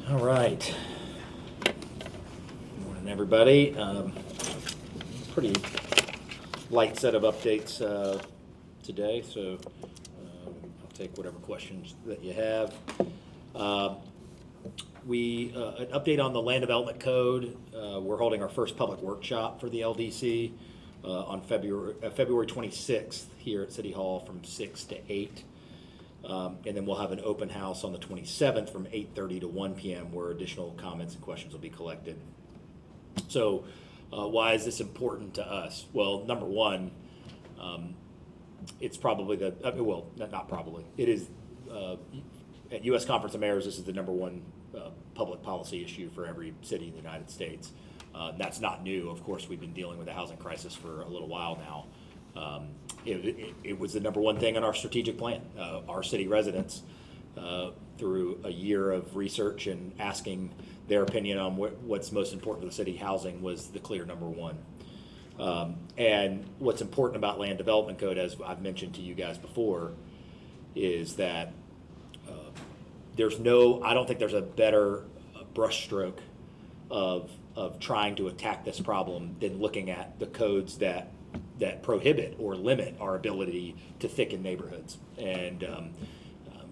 All right. Good morning, everybody. Pretty light set of updates today, so I'll take whatever questions that you have. An update on the land development code. We're holding our first public workshop for the LDC on February 26th here at City Hall from 6 to 8. And then we'll have an open house on the 27th from 8:30 to 1 p.m. where additional comments and questions will be collected. So why is this important to us? Well, number one, it's probably not probably. It is, at U.S. Conference of Mayors, this is the number one public policy issue for every city in the United States. That's not new. Of course, we've been dealing with a housing crisis for a little while now. It was the number one thing on our strategic plan. Our city residents, through a year of research and asking their opinion on what's most important for the city, housing was the clear number one. And what's important about land development code, as I've mentioned to you guys before, is that I don't think there's a better brushstroke of trying to attack this problem than looking at the codes that prohibit or limit our ability to thicken neighborhoods. And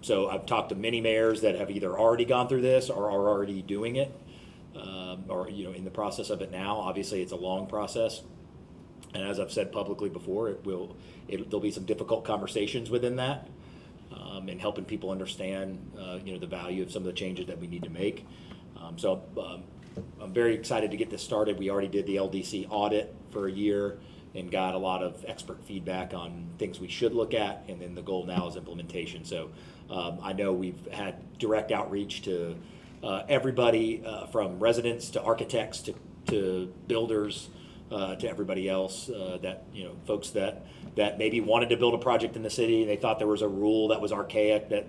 so I've talked to many mayors that have either already gone through this or are already doing it, or in the process of it now. Obviously, it's a long process, and as I've said publicly before, there'll be some difficult conversations within that, and helping people understand the value of some of the changes that we need to make. So I'm very excited to get this started. We already did the LDC audit for a year and got a lot of expert feedback on things we should look at, and then the goal now is implementation. So I know we've had direct outreach to everybody, from residents to architects to builders, to everybody else, folks that maybe wanted to build a project in the city and they thought there was a rule that was archaic, that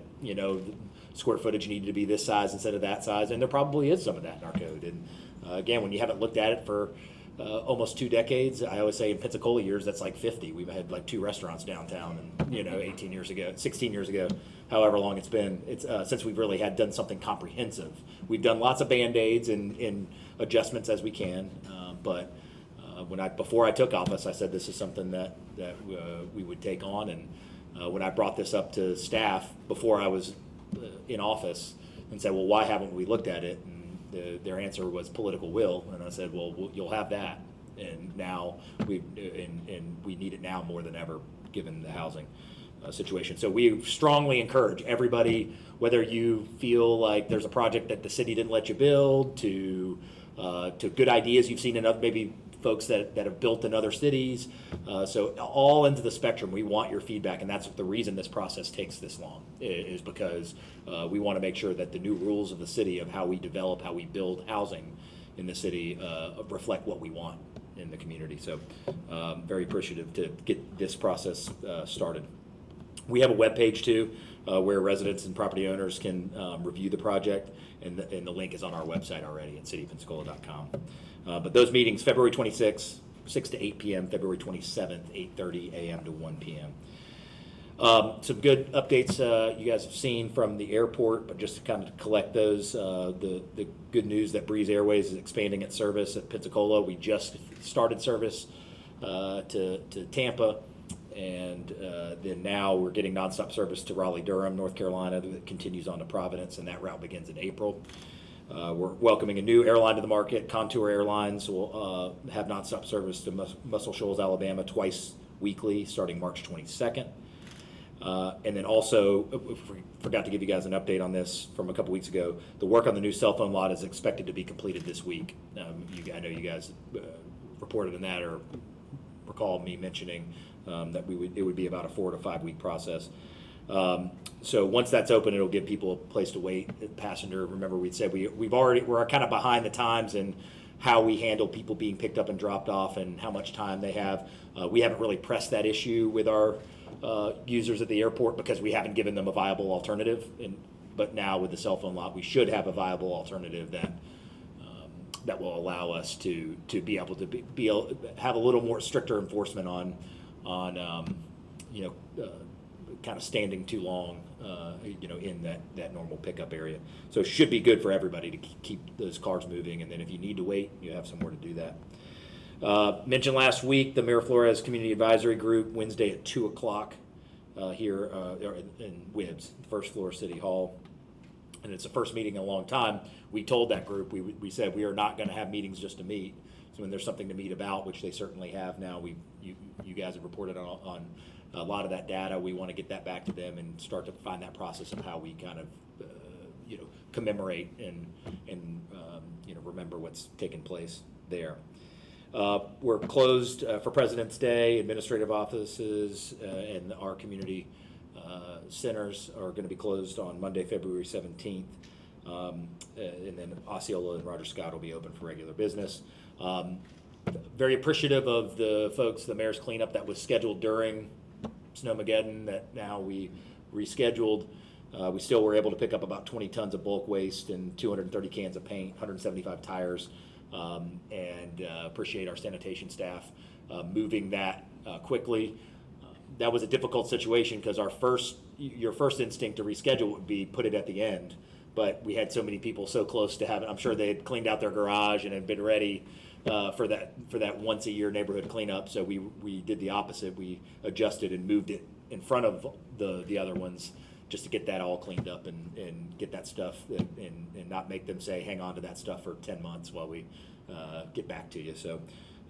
square footage needed to be this size instead of that size, and there probably is some of that in our code. And again, when you haven't looked at it for almost 2 decades, I always say in Pensacola years, that's like 50. We've had like 2 restaurants downtown, and 18 years ago, 16 years ago, however long it's been, since we've really done something comprehensive. We've done lots of band-aids and adjustments as we can, but before I took office, I said this is something that we would take on. And when I brought this up to staff before I was in office and said, well, why haven't we looked at it? Their answer was political will, and I said, well, you'll have that, and now we need it now more than ever, given the housing situation. So we strongly encourage everybody, whether you feel like there's a project that the city didn't let you build, to good ideas you've seen in other, maybe folks that have built in other cities. So all into the spectrum, we want your feedback, and that's the reason this process takes this long, is because we want to make sure that the new rules of the city of how we develop, how we build housing in the city reflect what we want in the community. So very appreciative to get this process started. We have a webpage too, where residents and property owners can review the project, and the link is on our website already at cityofpensacola.com. But those meetings, February 26th, 6 to 8 p.m., February 27th, 8:30 a.m. to 1 p.m. Some good updates you guys have seen from the airport, but just to kind of collect those, the good news that Breeze Airways is expanding its service at Pensacola. We just started service to Tampa, and then now we're getting nonstop service to Raleigh-Durham, North Carolina, that continues on to Providence, and that route begins in April. We're welcoming a new airline to the market. Contour Airlines will have nonstop service to Muscle Shoals, Alabama, twice weekly starting March 22nd. And then also, we forgot to give you guys an update on this from a couple weeks ago. The work on the new cell phone lot is expected to be completed this week. I know you guys reported on that, or recall me mentioning that it would be about a 4 to 5 week process. So once that's open, it'll give people a place to wait. Passenger, remember we'd said we're kind of behind the times in how we handle people being picked up and dropped off and how much time they have. We haven't really pressed that issue with our users at the airport because we haven't given them a viable alternative. But now with the cell phone lot, we should have a viable alternative that will allow us to be able to have a little more stricter enforcement on kind of standing too long, in that normal pickup area. So it should be good for everybody to keep those cars moving, and then if you need to wait, you have somewhere to do that. Mentioned last week, the Miraflores Community Advisory Group, Wednesday at 2 o'clock here in Wibbs, first floor City Hall. And it's the first meeting in a long time. We told that group, we said we are not going to have meetings just to meet. So when there's something to meet about, which they certainly have now, you guys have reported on a lot of that data. We want to get that back to them and start to find that process of how we kind of commemorate and remember what's taken place there. We're closed for President's Day. Administrative offices and our community centers are going to be closed on Monday, February 17th. And then Osceola and Roger Scott will be open for regular business. Very appreciative of the folks, the mayor's cleanup that was scheduled during Snowmageddon that now we rescheduled. We still were able to pick up about 20 tons of bulk waste and 230 cans of paint, 175 tires, and appreciate our sanitation staff moving that quickly. That was a difficult situation because your first instinct to reschedule would be put it at the end, but we had so many people so close to have it. I'm sure they had cleaned out their garage and had been ready for that once a year neighborhood cleanup. So we did the opposite. We adjusted and moved it in front of the other ones just to get that all cleaned up and get that stuff and not make them say hang on to that stuff for 10 months while we get back to you. So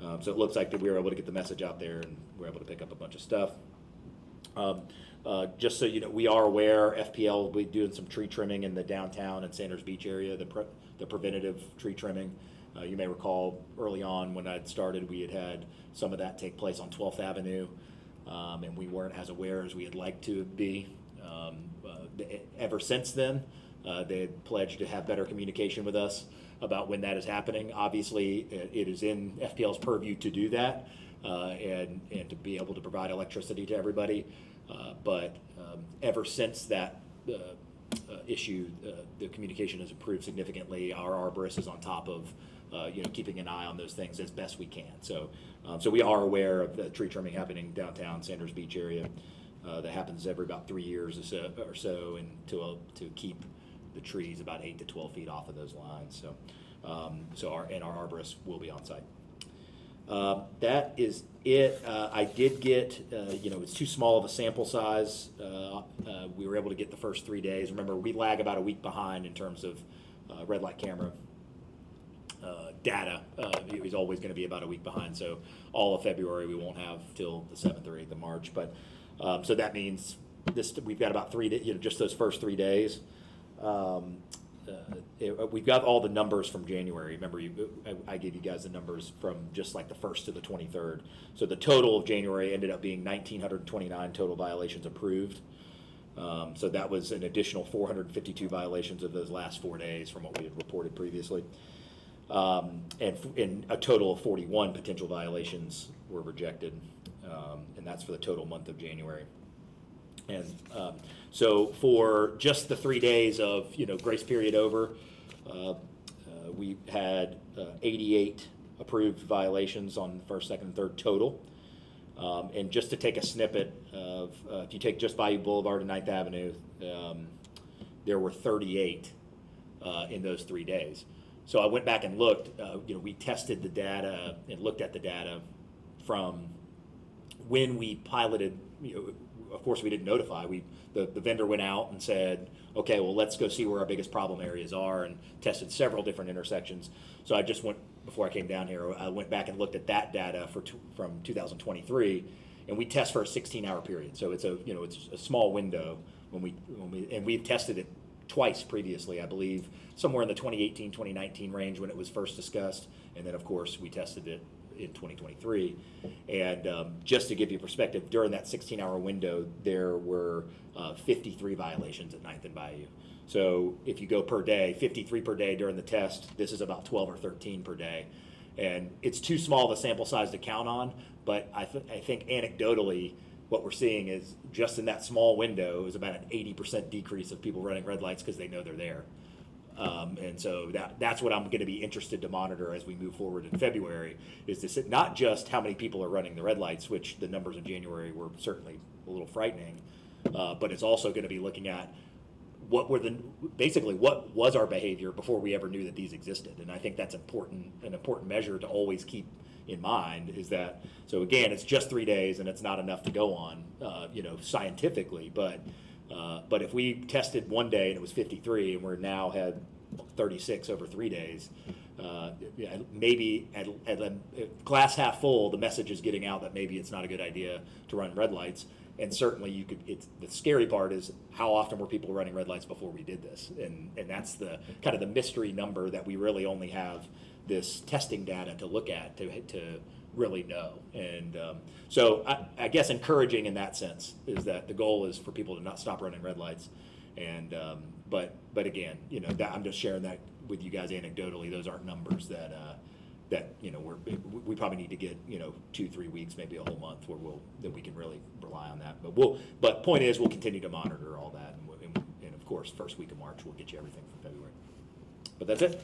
it looks like that we were able to get the message out there and we're able to pick up a bunch of stuff. Just so you know, we are aware FPL will be doing some tree trimming in the downtown and Sanders Beach area, the preventative tree trimming. You may recall early on when I'd started, we had some of that take place on 12th Avenue, and we weren't as aware as we had liked to be. Ever since then, they had pledged to have better communication with us about when that is happening. Obviously, it is in FPL's purview to do that and to be able to provide electricity to everybody. But ever since that issue, the communication has improved significantly. Our arborist is on top of keeping an eye on those things as best we can. So we are aware of the tree trimming happening downtown Sanders Beach area. That happens every about 3 years or so, and to keep the trees about 8 to 12 feet off of those lines. So our arborist will be on site. That is it. I did get, it's too small of a sample size. We were able to get the first 3 days. Remember, we lag about a week behind in terms of red light camera data. It was always going to be about a week behind. So all of February we won't have till the 7th or 8th of March. But so that means we've got about 3 days, just those first 3 days. We've got all the numbers from January. Remember, I gave you guys the numbers from just like the 1st to the 23rd. So the total of January ended up being 1,929 total violations approved. So that was an additional 452 violations of those last 4 days from what we had reported previously. And a total of 41 potential violations were rejected, and that's for the total month of January. And so for just the 3 days of grace period over, we had 88 approved violations on the first, second, and third total. And just to take a snippet of, if you take just Bayou Boulevard and 9th Avenue, there were 38 in those 3 days. So I went back and looked. We tested the data and looked at the data from when we piloted. Of course, we didn't notify. The vendor went out and said, okay, well, let's go see where our biggest problem areas are, and tested several different intersections. So I just went, before I came down here, I went back and looked at that data from 2023, and we test for a 16-hour period. So it's a small window and we've tested it twice previously, I believe, somewhere in the 2018, 2019 range when it was first discussed, and then of course we tested it in 2023. And just to give you perspective, during that 16-hour window, there were 53 violations at 9th and Bayou. So if you go per day, 53 per day during the test, this is about 12 or 13 per day. And it's too small of a sample size to count on, but I think anecdotally, what we're seeing is just in that small window is about an 80% decrease of people running red lights because they know they're there. And so that's what I'm going to be interested to monitor as we move forward in February, is to sit, not just how many people are running the red lights, which the numbers in January were certainly a little frightening, but it's also going to be looking at what was our behavior before we ever knew that these existed. And I think that's an important measure to always keep in mind, is that, so again, it's just 3 days and it's not enough to go on, scientifically, but if we tested one day and it was 53 and we're now had 36 over 3 days, maybe at glass half full, the message is getting out that maybe it's not a good idea to run red lights. And certainly the scary part is how often were people running red lights before we did this? And that's the kind of the mystery number that we really only have this testing data to look at to really know. And so I guess encouraging in that sense is that the goal is for people to not stop running red lights. And but again, I'm just sharing that with you guys anecdotally. Those aren't numbers that we probably need to get 2-3 weeks, maybe a whole month, where we can really rely on that. But point is, we'll continue to monitor all that, and of course, first week of March we'll get you everything from February. But that's it.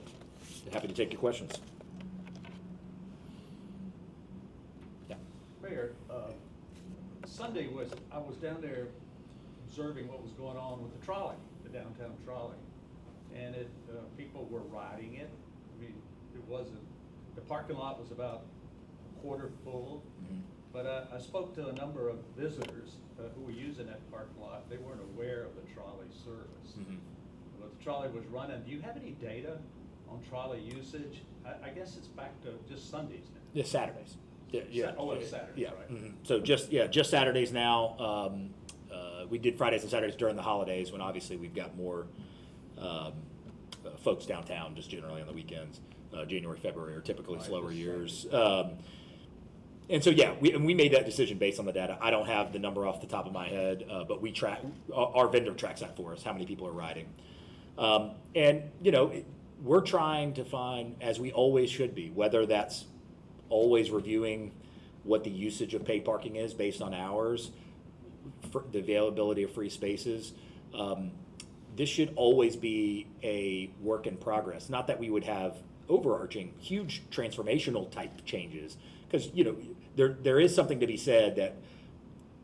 Happy to take your questions. Yeah. Mayor, Sunday I was down there observing what was going on with the trolley, the downtown trolley, and people were riding it. I mean, the parking lot was about a quarter full, but I spoke to a number of visitors who were using that parking lot. They weren't aware of the trolley service. But the trolley was running. Do you have any data on trolley usage? I guess it's back to just Sundays now. Yeah, Saturdays. Yeah. Oh, it's Saturdays, yeah. right. So just Saturdays now. We did Fridays and Saturdays during the holidays, when obviously we've got more folks downtown, just generally on the weekends. January, February are typically slower years. And so, we made that decision based on the data. I don't have the number off the top of my head, but we track, our vendor tracks that for us, how many people are riding. And, we're trying to find, as we always should be, whether that's always reviewing what the usage of paid parking is based on hours, for the availability of free spaces. This should always be a work in progress. Not that we would have overarching, huge transformational type changes, because there is something to be said that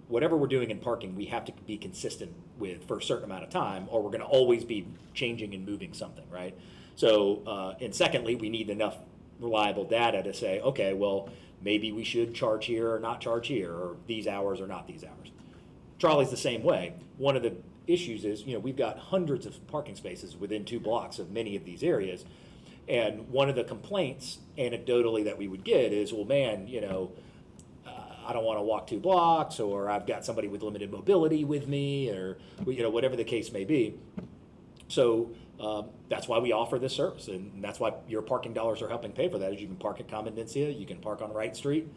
whatever we're doing in parking, we have to be consistent with for a certain amount of time, or we're going to always be changing and moving something, right? So, and secondly, we need enough reliable data to say, okay, well, maybe we should charge here or not charge here, or these hours or not these hours. Trolley's the same way. One of the issues is, we've got hundreds of parking spaces within 2 blocks of many of these areas. And one of the complaints, anecdotally, that we would get is, well, man, I don't want to walk 2 blocks, or I've got somebody with limited mobility with me, or whatever the case may be. So that's why we offer this service, and that's why your parking dollars are helping pay for that. Is you can park at Comandencia, you can park on Wright Street,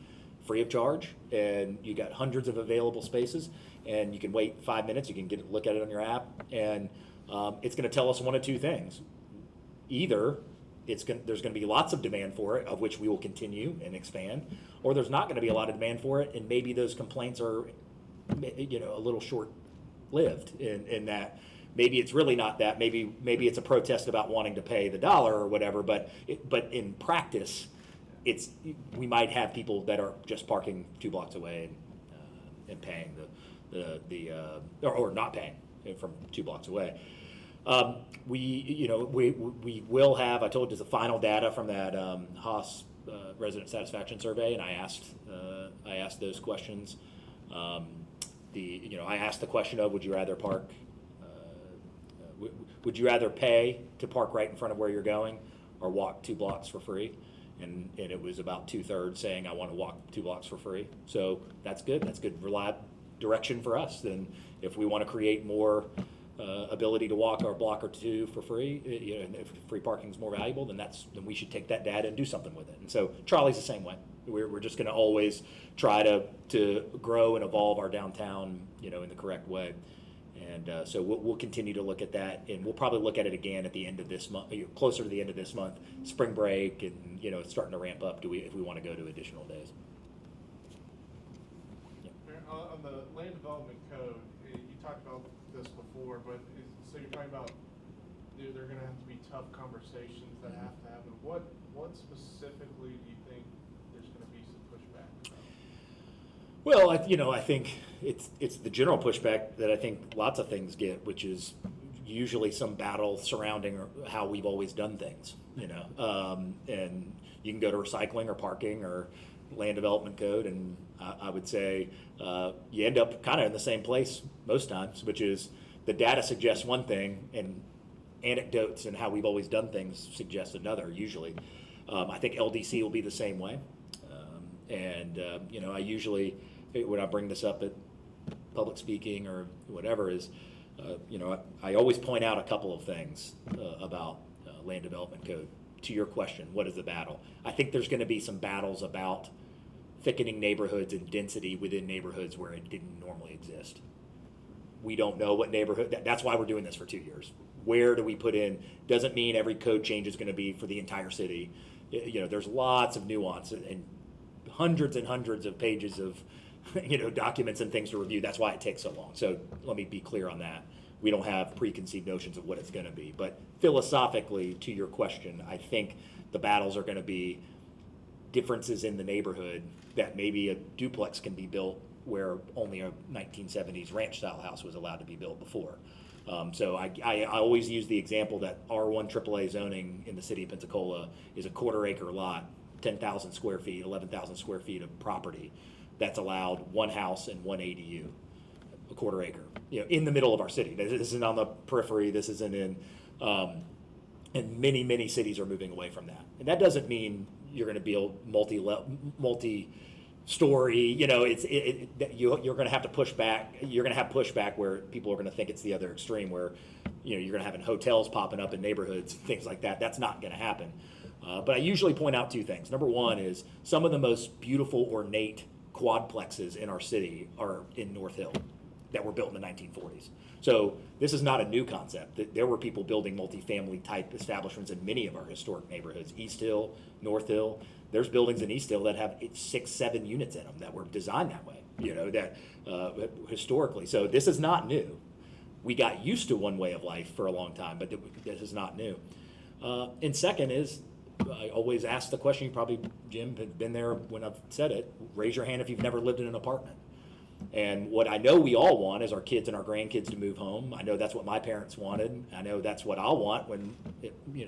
free of charge, and you got hundreds of available spaces, and you can wait 5 minutes. You can look at it on your app, and it's going to tell us one of two things: either there's going to be lots of demand for it, of which we will continue and expand, or there's not going to be a lot of demand for it, and maybe those complaints are, a little short-lived, in that maybe it's really not that. Maybe it's a protest about wanting to pay the dollar or whatever. But in practice, we might have people that are just parking 2 blocks away and paying or not paying from 2 blocks away. We will have, I told you, the final data from that Haas resident satisfaction survey, and I asked those questions. I asked the question of, would you rather park? Would you rather pay to park right in front of where you're going, or walk 2 blocks for free? And it was about 2/3 saying, I want to walk 2 blocks for free. So that's good. That's good reliable direction for us. Then if we want to create more ability to walk our block or 2 for free, and if free parking is more valuable, then we should take that data and do something with it. And so trolley's the same way. We're just going to always try to grow and evolve our downtown, in the correct way. And so we'll continue to look at that, and we'll probably look at it again at the end of this month, closer to the end of this month, spring break, and it's starting to ramp up. If we want to go to additional days? Yeah. On the land development code, you talked about this before, but so you're talking about there are going to have to be tough conversations that have to happen. What specifically do you think there's going to be some pushback about? Well, I think it's the general pushback that I think lots of things get, which is usually some battle surrounding how we've always done things. And you can go to recycling or parking or land development code, and I would say you end up kind of in the same place most times, which is the data suggests one thing, and anecdotes and how we've always done things suggest another. Usually, I think LDC will be the same way. I usually, when I bring this up at public speaking or whatever, is, I always point out a couple of things about land development code. To your question, what is the battle? I think there's going to be some battles about thickening neighborhoods and density within neighborhoods where it didn't normally exist. We don't know what neighborhood, that's why we're doing this for 2 years. Where do we put in? Doesn't mean every code change is going to be for the entire city. There's lots of nuance and hundreds and hundreds of pages of documents and things to review. That's why it takes so long. So let me be clear on that. We don't have preconceived notions of what it's going to be. But philosophically, to your question, I think the battles are going to be differences in the neighborhood, that maybe a duplex can be built where only a 1970s ranch style house was allowed to be built before. So I always use the example that R1 AAA zoning in the city of Pensacola is a quarter-acre lot, 10,000 square feet, 11,000 square feet of property that's allowed one house and one ADU, a quarter acre, in the middle of our city. This isn't on the periphery. This isn't in, and many, many cities are moving away from that. And that doesn't mean you're going to build multi-story. You're going to have to push back. You're going to have pushback where people are going to think it's the other extreme, where you're going to have hotels popping up in neighborhoods, things like that. That's not going to happen. But I usually point out two things. Number one is some of the most beautiful, ornate quadplexes in our city are in North Hill that were built in the 1940s. So this is not a new concept. There were people building multifamily type establishments in many of our historic neighborhoods. East Hill, North Hill. There's buildings in East Hill that have 6, 7 units in them that were designed that way, historically. So this is not new. We got used to one way of life for a long time, but this is not new. And second is, I always ask the question, you probably, Jim, have been there when I've said it, raise your hand if you've never lived in an apartment. And what I know we all want is our kids and our grandkids to move home. I know that's what my parents wanted. I know that's what I'll want when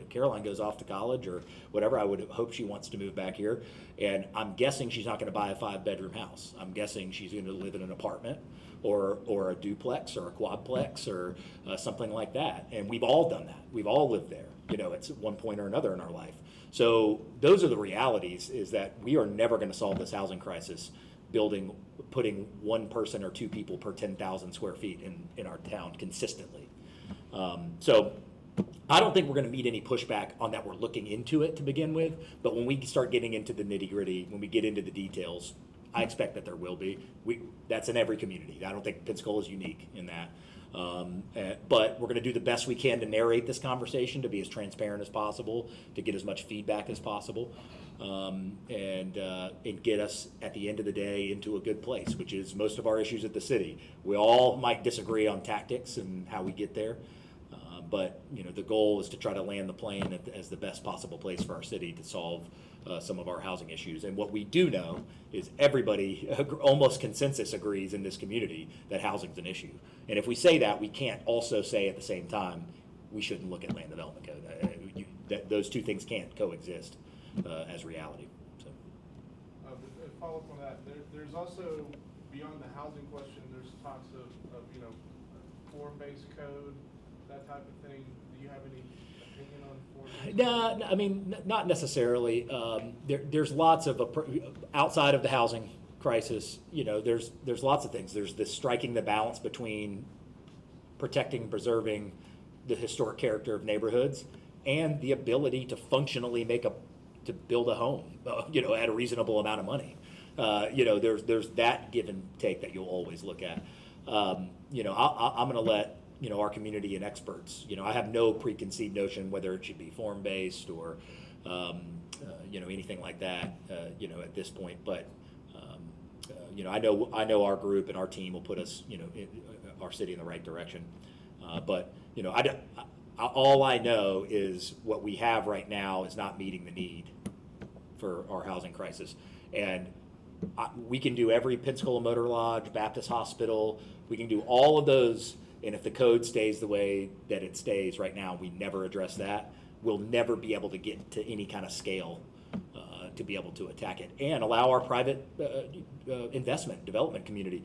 Caroline goes off to college or whatever. I would hope she wants to move back here. And I'm guessing she's not going to buy a 5-bedroom house. I'm guessing she's going to live in an apartment or a duplex or a quadplex or something like that. And we've all done that. We've all lived there, at one point or another in our life. So those are the realities, is that we are never going to solve this housing crisis putting one person or two people per 10,000 square feet in our town consistently. So I don't think we're going to meet any pushback on that. We're looking into it to begin with, but when we start getting into the nitty gritty, when we get into the details, I expect that there will be. That's in every community. I don't think Pensacola is unique in that. But we're going to do the best we can to narrate this conversation, to be as transparent as possible, to get as much feedback as possible, and get us at the end of the day into a good place, which is most of our issues at the city. We all might disagree on tactics and how we get there, but the goal is to try to land the plane as the best possible place for our city to solve some of our housing issues. And what we do know is everybody, almost consensus, agrees in this community that housing's an issue. And if we say that, we can't also say at the same time we shouldn't look at land development code. Those two things can't coexist as reality. So, follow up on that. There's also, beyond the housing question, there's talks of form-based code, that type of thing. Do you have any opinion on form-based code? No, I mean, not necessarily. There's lots of outside of the housing crisis. There's lots of things. There's this striking the balance between protecting and preserving the historic character of neighborhoods and the ability to functionally to build a home, at a reasonable amount of money. There's that give and take that you'll always look at. I'm going to let our community and experts. I have no preconceived notion whether it should be form-based or anything like that. At this point, but I know our group and our team will put us, our city in the right direction. But all I know is what we have right now is not meeting the need for our housing crisis, and we can do every Pensacola Motor Lodge, Baptist Hospital, we can do all of those, and if the code stays the way that it stays right now, we never address that, we'll never be able to get to any kind of scale to be able to attack it and allow our private investment development community.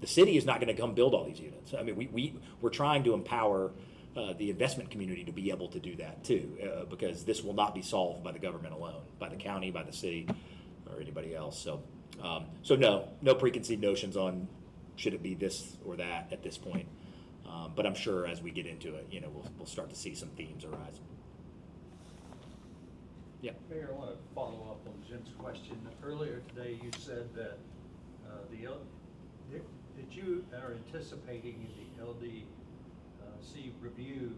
The city is not going to come build all these units. I mean, we're trying to empower the investment community to be able to do that too, because this will not be solved by the government alone, by the county, by the city, or anybody else. So, no preconceived notions on should it be this or that at this point. But I'm sure as we get into it, we'll start to see some themes arise. Yeah. Mayor, I want to follow up on Jim's question. Earlier today, you said that that you are anticipating in the LDC review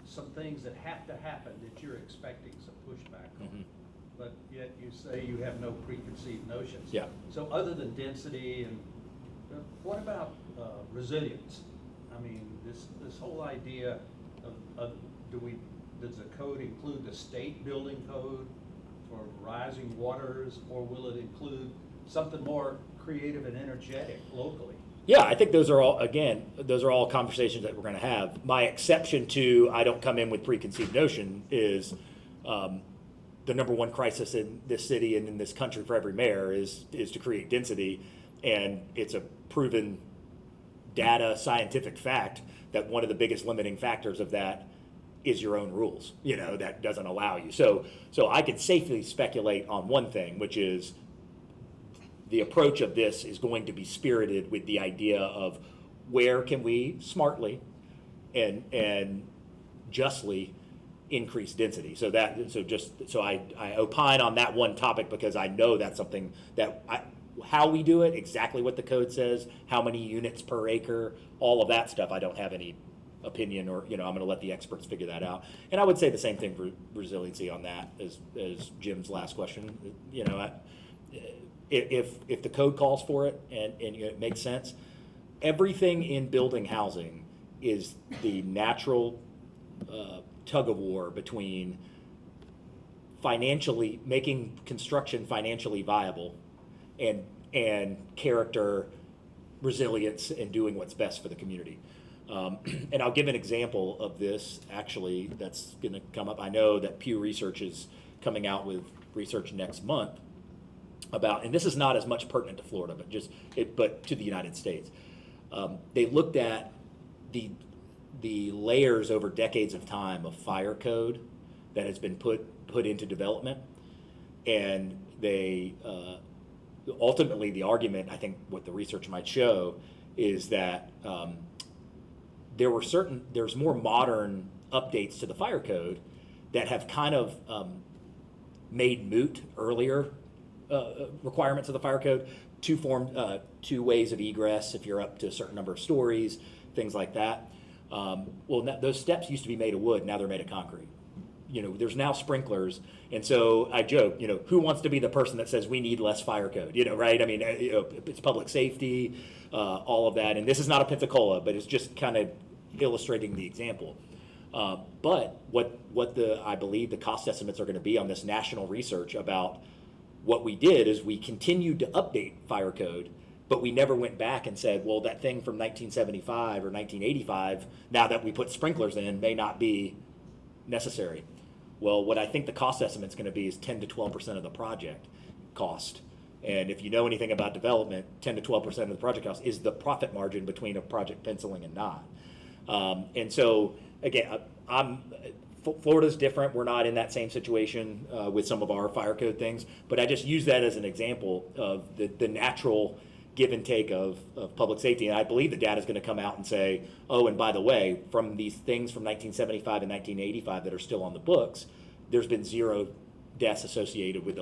some things that have to happen that you're expecting some pushback on. Mm-hmm. But yet you say you have no preconceived notions. Yeah. So other than density and what about resilience? I mean, this whole idea of does the code include the state building code for rising waters, or will it include something more creative and energetic locally? Yeah, I think those are all conversations that we're going to have. My exception to I don't come in with preconceived notion is the number one crisis in this city and in this country for every mayor is to create density, and it's a proven data scientific fact that one of the biggest limiting factors of that is your own rules, that doesn't allow you. So I can safely speculate on one thing, which is the approach of this is going to be spirited with the idea of where can we smartly and justly increase density. So I opine on that one topic because I know that's something that how we do it, exactly what the code says, how many units per acre, all of that stuff, I don't have any opinion, or I'm going to let the experts figure that out. And I would say the same thing for resiliency on that as Jim's last question. If the code calls for it and it makes sense, everything in building housing is the natural tug of war between financially making construction financially viable and character, resilience, and doing what's best for the community. And I'll give an example of this, actually, that's going to come up. I know that Pew Research is coming out with research next month about, and this is not as much pertinent to Florida, but to the United States. They looked at the layers over decades of time of fire code that has been put into development, and they ultimately, the argument, I think what the research might show is that there's more modern updates to the fire code that have kind of made moot earlier requirements of the fire code, two ways of egress if you're up to a certain number of stories, things like that. Those steps used to be made of wood, now they're made of concrete. There's now sprinklers, and so I joke, who wants to be the person that says we need less fire code, right? I mean, it's public safety, all of that, and this is not a Pensacola, but it's just kind of illustrating the example. But what I believe the cost estimates are going to be on this national research about what we did is we continued to update fire code, but we never went back and said, well, that thing from 1975 or 1985, now that we put sprinklers in, may not be necessary. Well, what I think the cost estimate is going to be is 10 to 12% of the project cost. And if you know anything about development, 10 to 12% of the project cost is the profit margin between a project penciling and not. And so, again, Florida's different. We're not in that same situation with some of our fire code things, but I just use that as an example of the natural give and take of public safety. And I believe the data is going to come out and say, oh, and by the way, from these things from 1975 and 1985 that are still on the books, there's been 0 deaths associated with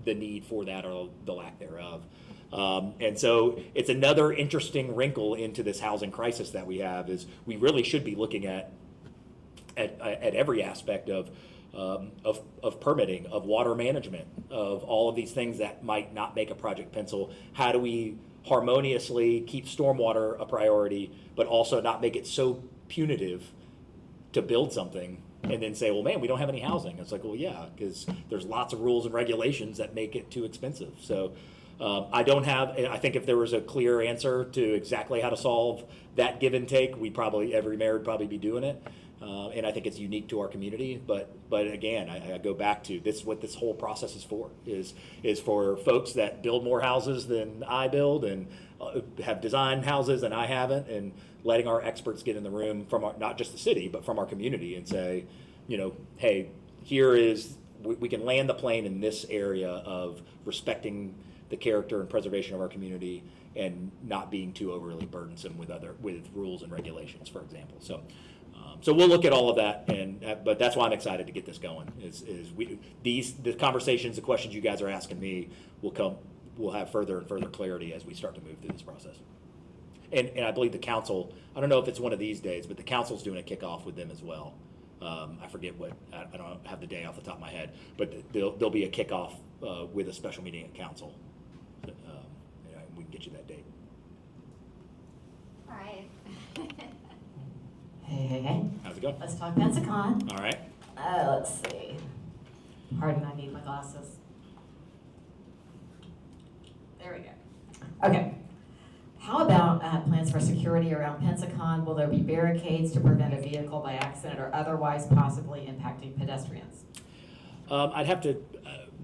the need for that or the lack thereof. And so it's another interesting wrinkle into this housing crisis that we have is we really should be looking at every aspect of permitting, of water management, of all of these things that might not make a project pencil. How do we harmoniously keep stormwater a priority, but also not make it so punitive to build something and then say, well, man, we don't have any housing. It's like, well, yeah, because there's lots of rules and regulations that make it too expensive. So I don't have, I think if there was a clear answer to exactly how to solve that give and take, every mayor would probably be doing it. And I think it's unique to our community. But again, I go back to this, what this whole process is for, is for folks that build more houses than I build and have designed houses and I haven't, and letting our experts get in the room from not just the city, but from our community and say, hey, we can land the plane in this area of respecting the character and preservation of our community and not being too overly burdensome with rules and regulations, for example. So we'll look at all of that, but that's why I'm excited to get this going. The conversations, the questions you guys are asking me will have further and further clarity as we start to move through this process. And I believe the council, I don't know if it's one of these days, but the council's doing a kickoff with them as well. I forget I don't have the day off the top of my head, but there'll be a kickoff with a special meeting at council. We can get you that date. All right. Hey. How's it going? Let's talk Pensacola. All right. Let's see. Pardon, I need my glasses. There we go. Okay. How about plans for security around Pensacola? Will there be barricades to prevent a vehicle by accident or otherwise possibly impacting pedestrians? I'd have to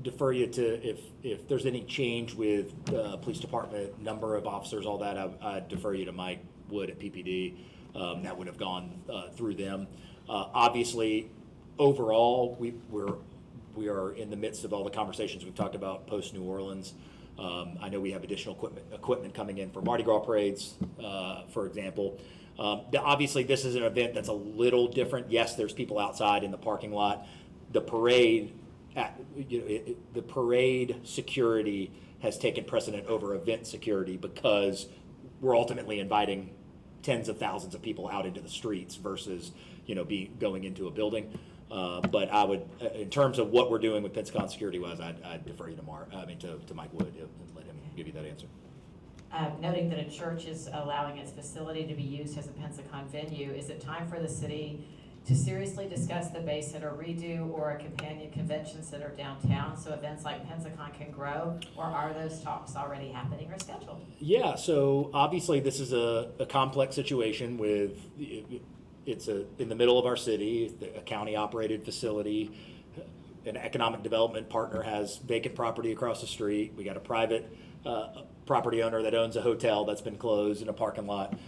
defer you to if there's any change with police department, number of officers, all that. I'd defer you to Mike Wood at PPD. That would have gone through them. Obviously, overall, we are in the midst of all the conversations we've talked about post New Orleans. I know we have additional equipment coming in for Mardi Gras parades, for example. Obviously, this is an event that's a little different. Yes, there's people outside in the parking lot. The parade, the parade security has taken precedent over event security because we're ultimately inviting tens of thousands of people out into the streets versus going into a building. But I would, in terms of what we're doing with Pensacola security wise, I'd defer you to Mike Wood and let him give you that answer. Noting that a church is allowing its facility to be used as a Pensacola venue, is it time for the city to seriously discuss the Bay Center redo or a companion convention center downtown so events like Pensacola can grow, or are those talks already happening or scheduled? Yeah, so obviously this is a complex situation with, it's in the middle of our city, a county operated facility, an economic development partner has vacant property across the street. We got a private property owner that owns a hotel that's been closed in a parking lot.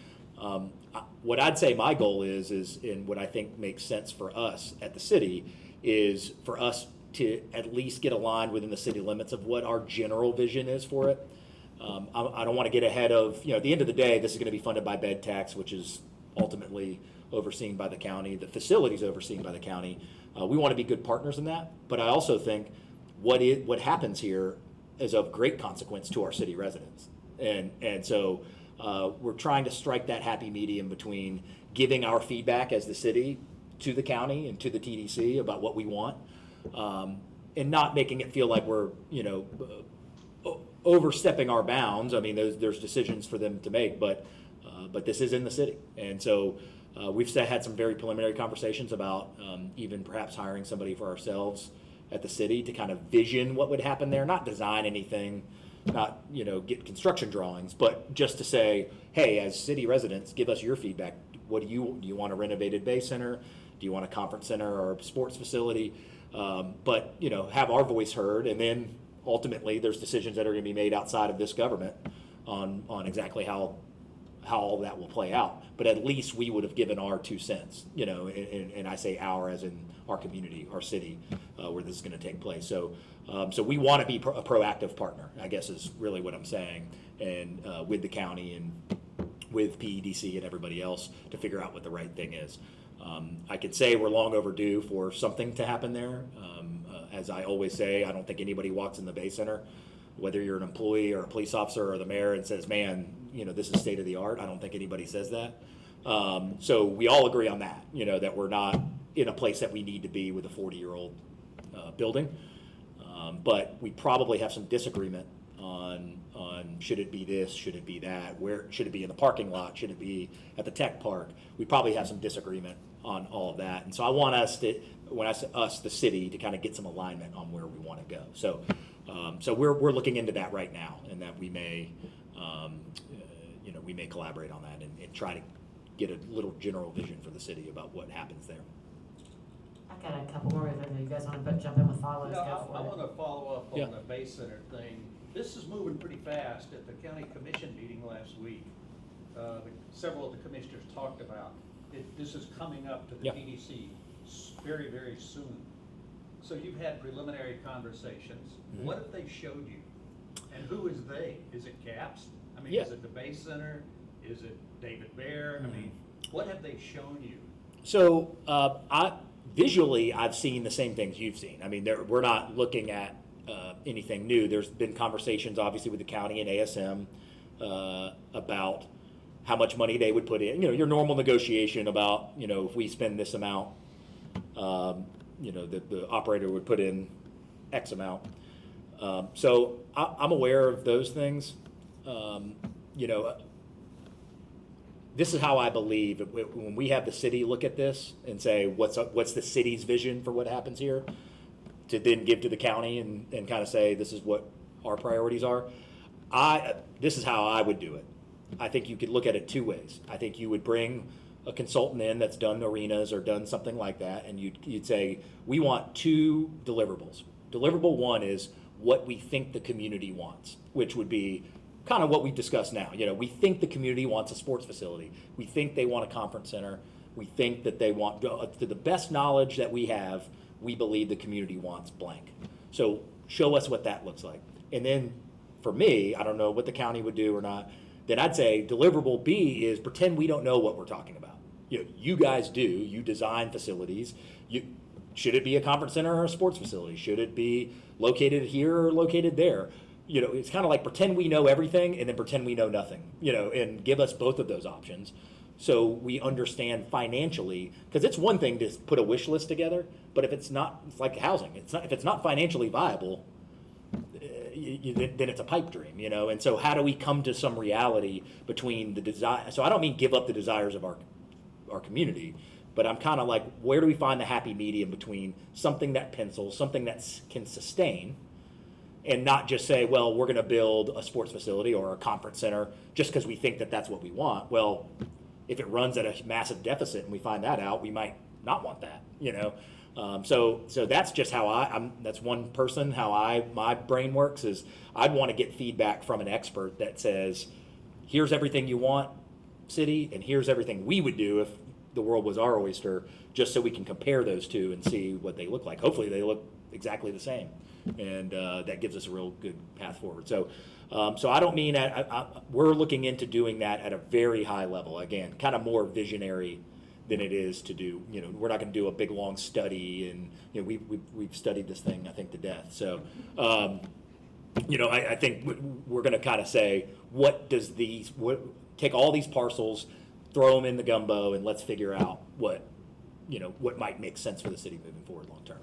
What I'd say my goal is and what I think makes sense for us at the city is for us to at least get aligned within the city limits of what our general vision is for it. I don't want to get ahead of, at the end of the day, this is going to be funded by bed tax, which is ultimately overseen by the county. The facility is overseen by the county. We want to be good partners in that, but I also think what happens here is of great consequence to our city residents, and so we're trying to strike that happy medium between giving our feedback as the city to the county and to the TDC about what we want, and not making it feel like we're overstepping our bounds. I mean, there's decisions for them to make, but this is in the city, and so. We've had some very preliminary conversations about even perhaps hiring somebody for ourselves at the city to kind of vision what would happen there, not design anything, not get construction drawings, but just to say, hey, as city residents, give us your feedback. What do you want a renovated Bay Center? Do you want a conference center or a sports facility? But have our voice heard, and then ultimately there's decisions that are going to be made outside of this government on exactly how all that will play out, but at least we would have given our 2 cents, and I say our as in our community, our city, where this is going to take place. So we want to be a proactive partner, I guess is really what I'm saying, and with the county and with PEDC and everybody else to figure out what the right thing is. I could say we're long overdue for something to happen there. As I always say, I don't think anybody walks in the Bay Center, whether you're an employee or a police officer or the mayor, and says, man, this is state of the art. I don't think anybody says that. So we all agree on that, that we're not in a place that we need to be with a 40-year-old building. But we probably have some disagreement on should it be this, should it be that, where should it be in the parking lot, should it be at the tech park. We probably have some disagreement on all of that, and so I want us to, when I say us, the city, to kind of get some alignment on where we want to go. So, so we're looking into that right now, and that we may, we may collaborate on that and try to get a little general vision for the city about what happens there. I've got a couple more. If you guys want to jump in with follow-ups, You know, go for I it. want to follow up Yeah. on the Bay Center thing. This is moving pretty fast. At the county commission meeting last week, several of the commissioners talked about it. This is coming up to the Yeah. PDC very, very soon. So you've had preliminary conversations. Mhm. What have they showed you? And who is they? Is it CAPS? I mean, Yeah. is it the Bay Center? Is it David Bear? Mhm. I mean, what have they shown you? So visually, I've seen the same things you've seen. I mean, we're not looking at anything new. There's been conversations, obviously, with the county and ASM about how much money they would put in. Your normal negotiation about, if we spend this amount, the operator would put in X amount. So I'm aware of those things. This is how I believe when we have the city look at this and say, what's the city's vision for what happens here, to then give to the county and kind of say, this is what our priorities are. This is how I would do it. I think you could look at it two ways. I think you would bring a consultant in that's done arenas or done something like that, and you'd say, we want two deliverables. Deliverable one is what we think the community wants, which would be kind of what we discussed now. We think the community wants a sports facility. We think they want a conference center. We think that they want, to the best knowledge that we have, we believe the community wants blank. So show us what that looks like. And then for me, I don't know what the county would do or not, then I'd say deliverable B is pretend we don't know what we're talking about. You guys do. You design facilities. Should it be a conference center or a sports facility? Should it be located here or located there? It's kind of like pretend we know everything and then pretend we know nothing, and give us both of those options so we understand financially, because it's one thing to put a wish list together, but if it's not, it's like housing. If it's not financially viable, then it's a pipe dream, and so how do we come to some reality between the desire? So I don't mean give up the desires of our community, but I'm kind of like, where do we find the happy medium between something that pencils, something that can sustain, and not just say, well, we're going to build a sports facility or a conference center just because we think that that's what we want. Well, if it runs at a massive deficit and we find that out, we might not want that, So that's just how that's one person, how my brain works is I'd want to get feedback from an expert that says, here's everything you want, city, and here's everything we would do if the world was our oyster, just so we can compare those two and see what they look like. Hopefully they look exactly the same. And that gives us a real good path forward. So I don't mean we're looking into doing that at a very high level. Again, kind of more visionary than it is to do. We're not going to do a big long study, and we've studied this thing, I think, to death. So I think we're going to kind of say, take all these parcels, throw them in the gumbo, and let's figure out what might make sense for the city moving forward long term.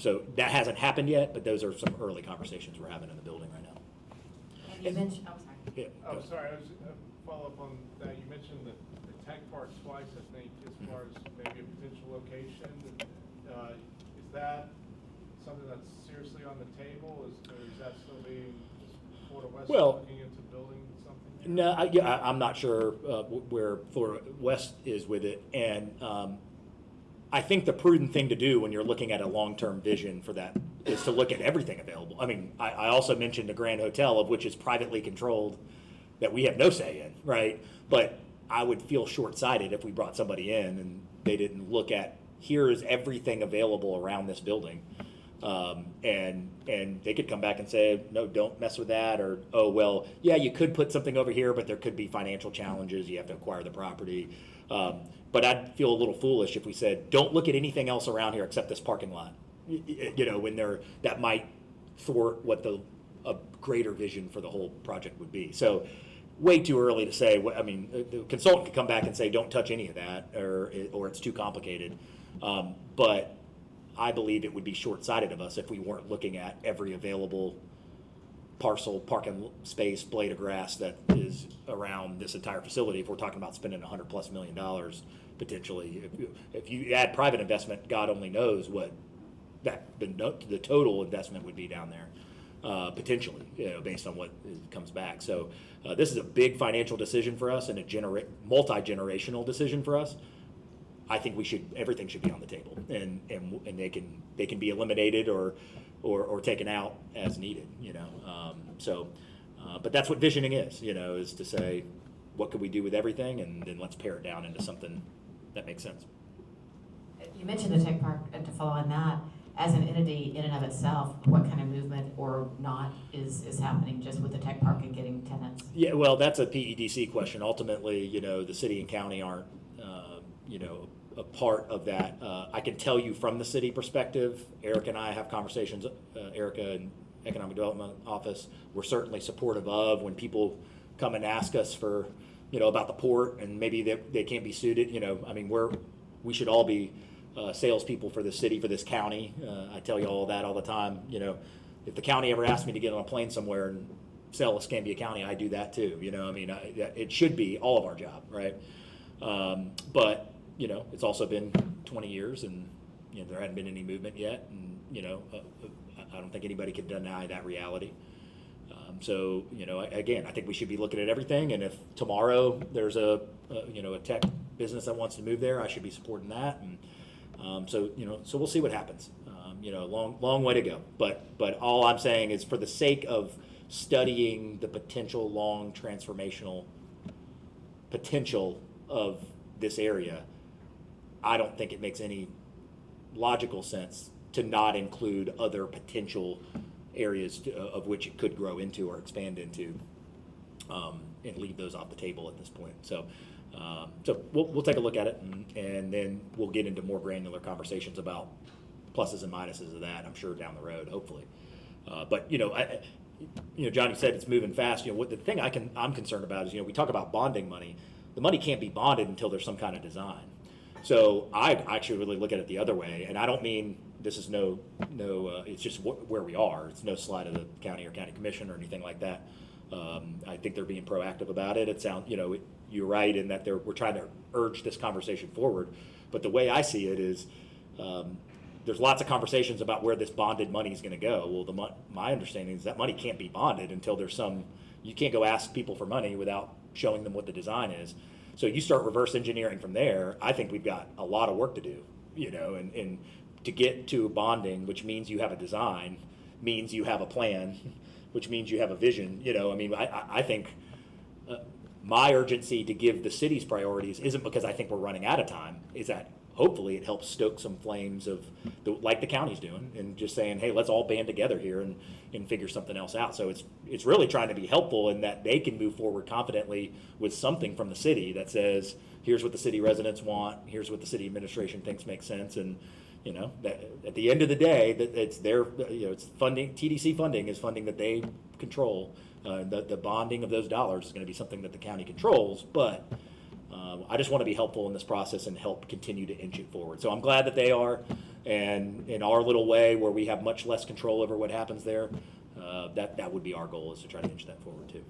So that hasn't happened yet, but those are some early conversations we're having in the building right now. And you mentioned, I'm sorry. Yeah, Oh, go ahead. sorry, I was follow up on that. You mentioned the tech park twice, I think, as far as maybe a potential location. Is that something that's seriously on the table? Or is that still being, Florida West looking into building something? No, I'm not sure where Florida West is with it, and I think the prudent thing to do when you're looking at a long-term vision for that is to look at everything available. I mean, I also mentioned the Grand Hotel, of which is privately controlled, that we have no say in, right? But I would feel short-sighted if we brought somebody in and they didn't look at, here is everything available around this building. And they could come back and say, no, don't mess with that, or, oh, well, yeah, you could put something over here, but there could be financial challenges. You have to acquire the property. But I'd feel a little foolish if we said, don't look at anything else around here except this parking lot. When that might thwart what a greater vision for the whole project would be. So way too early to say. The consultant could come back and say, don't touch any of that, or it's too complicated. But I believe it would be short-sighted of us if we weren't looking at every available parcel, parking space, blade of grass that is around this entire facility, if we're talking about spending $100+ million potentially. If you add private investment, God only knows what the total investment would be down there, potentially, based on what comes back. So this is a big financial decision for us and a multi-generational decision for us. I think everything should be on the table, and they can be eliminated or taken out as needed, but that's what visioning is to say, what could we do with everything, and then let's pare it down into something that makes sense. You mentioned the tech park, and to follow on that, as an entity in and of itself, what kind of movement or not is happening just with the tech park and getting tenants? Yeah, well, that's a PEDC question. Ultimately, the city and county aren't, a part of that. I can tell you from the city perspective, Erica and I have conversations, Erica in Economic Development Office, we're certainly supportive of when people come and ask us for, about the port and maybe they can't be suited, we should all be salespeople for the city, for this county. I tell you all that all the time. If the county ever asked me to get on a plane somewhere and sell Escambia County, I do that too. It should be all of our job, right? But it's also been 20 years, and there hadn't been any movement yet, and I don't think anybody can deny that reality. So again, I think we should be looking at everything, and if tomorrow there's a tech business that wants to move there, I should be supporting that, and so we'll see what happens. Long way to go, but all I'm saying is, for the sake of studying the potential long transformational potential of this area, I don't think it makes any logical sense to not include other potential areas of which it could grow into or expand into, and leave those off the table at this point. So we'll take a look at it, and then we'll get into more granular conversations about pluses and minuses of that, I'm sure, down the road, hopefully. But Johnny said it's moving fast. What the thing I'm concerned about is, we talk about bonding money. The money can't be bonded until there's some kind of design. So I actually really look at it the other way, and I don't mean this is it's just where we are. It's no slight of the county or county commission or anything like that. I think they're being proactive about it. It sounds, you're right in that we're trying to urge this conversation forward. But the way I see it is, there's lots of conversations about where this bonded money is going to go. Well, my understanding is that money can't be bonded until there's you can't go ask people for money without showing them what the design is. So you start reverse engineering from there. I think we've got a lot of work to do, and to get to bonding, which means you have a design, means you have a plan, which means you have a vision. I think my urgency to give the city's priorities isn't because I think we're running out of time. Is that hopefully it helps stoke some flames of like the county's doing, and just saying, hey, let's all band together here and figure something else out. So it's really trying to be helpful in that they can move forward confidently with something from the city that says, here's what the city residents want, here's what the city administration thinks makes sense, and that at the end of the day, that it's their, it's funding. TDC funding is funding that they control. The bonding of those dollars is going to be something that the county controls, but I just want to be helpful in this process and help continue to inch it forward. So I'm glad that they are, and in our little way where we have much less control over what happens there, that would be our goal, is to try to inch that forward too.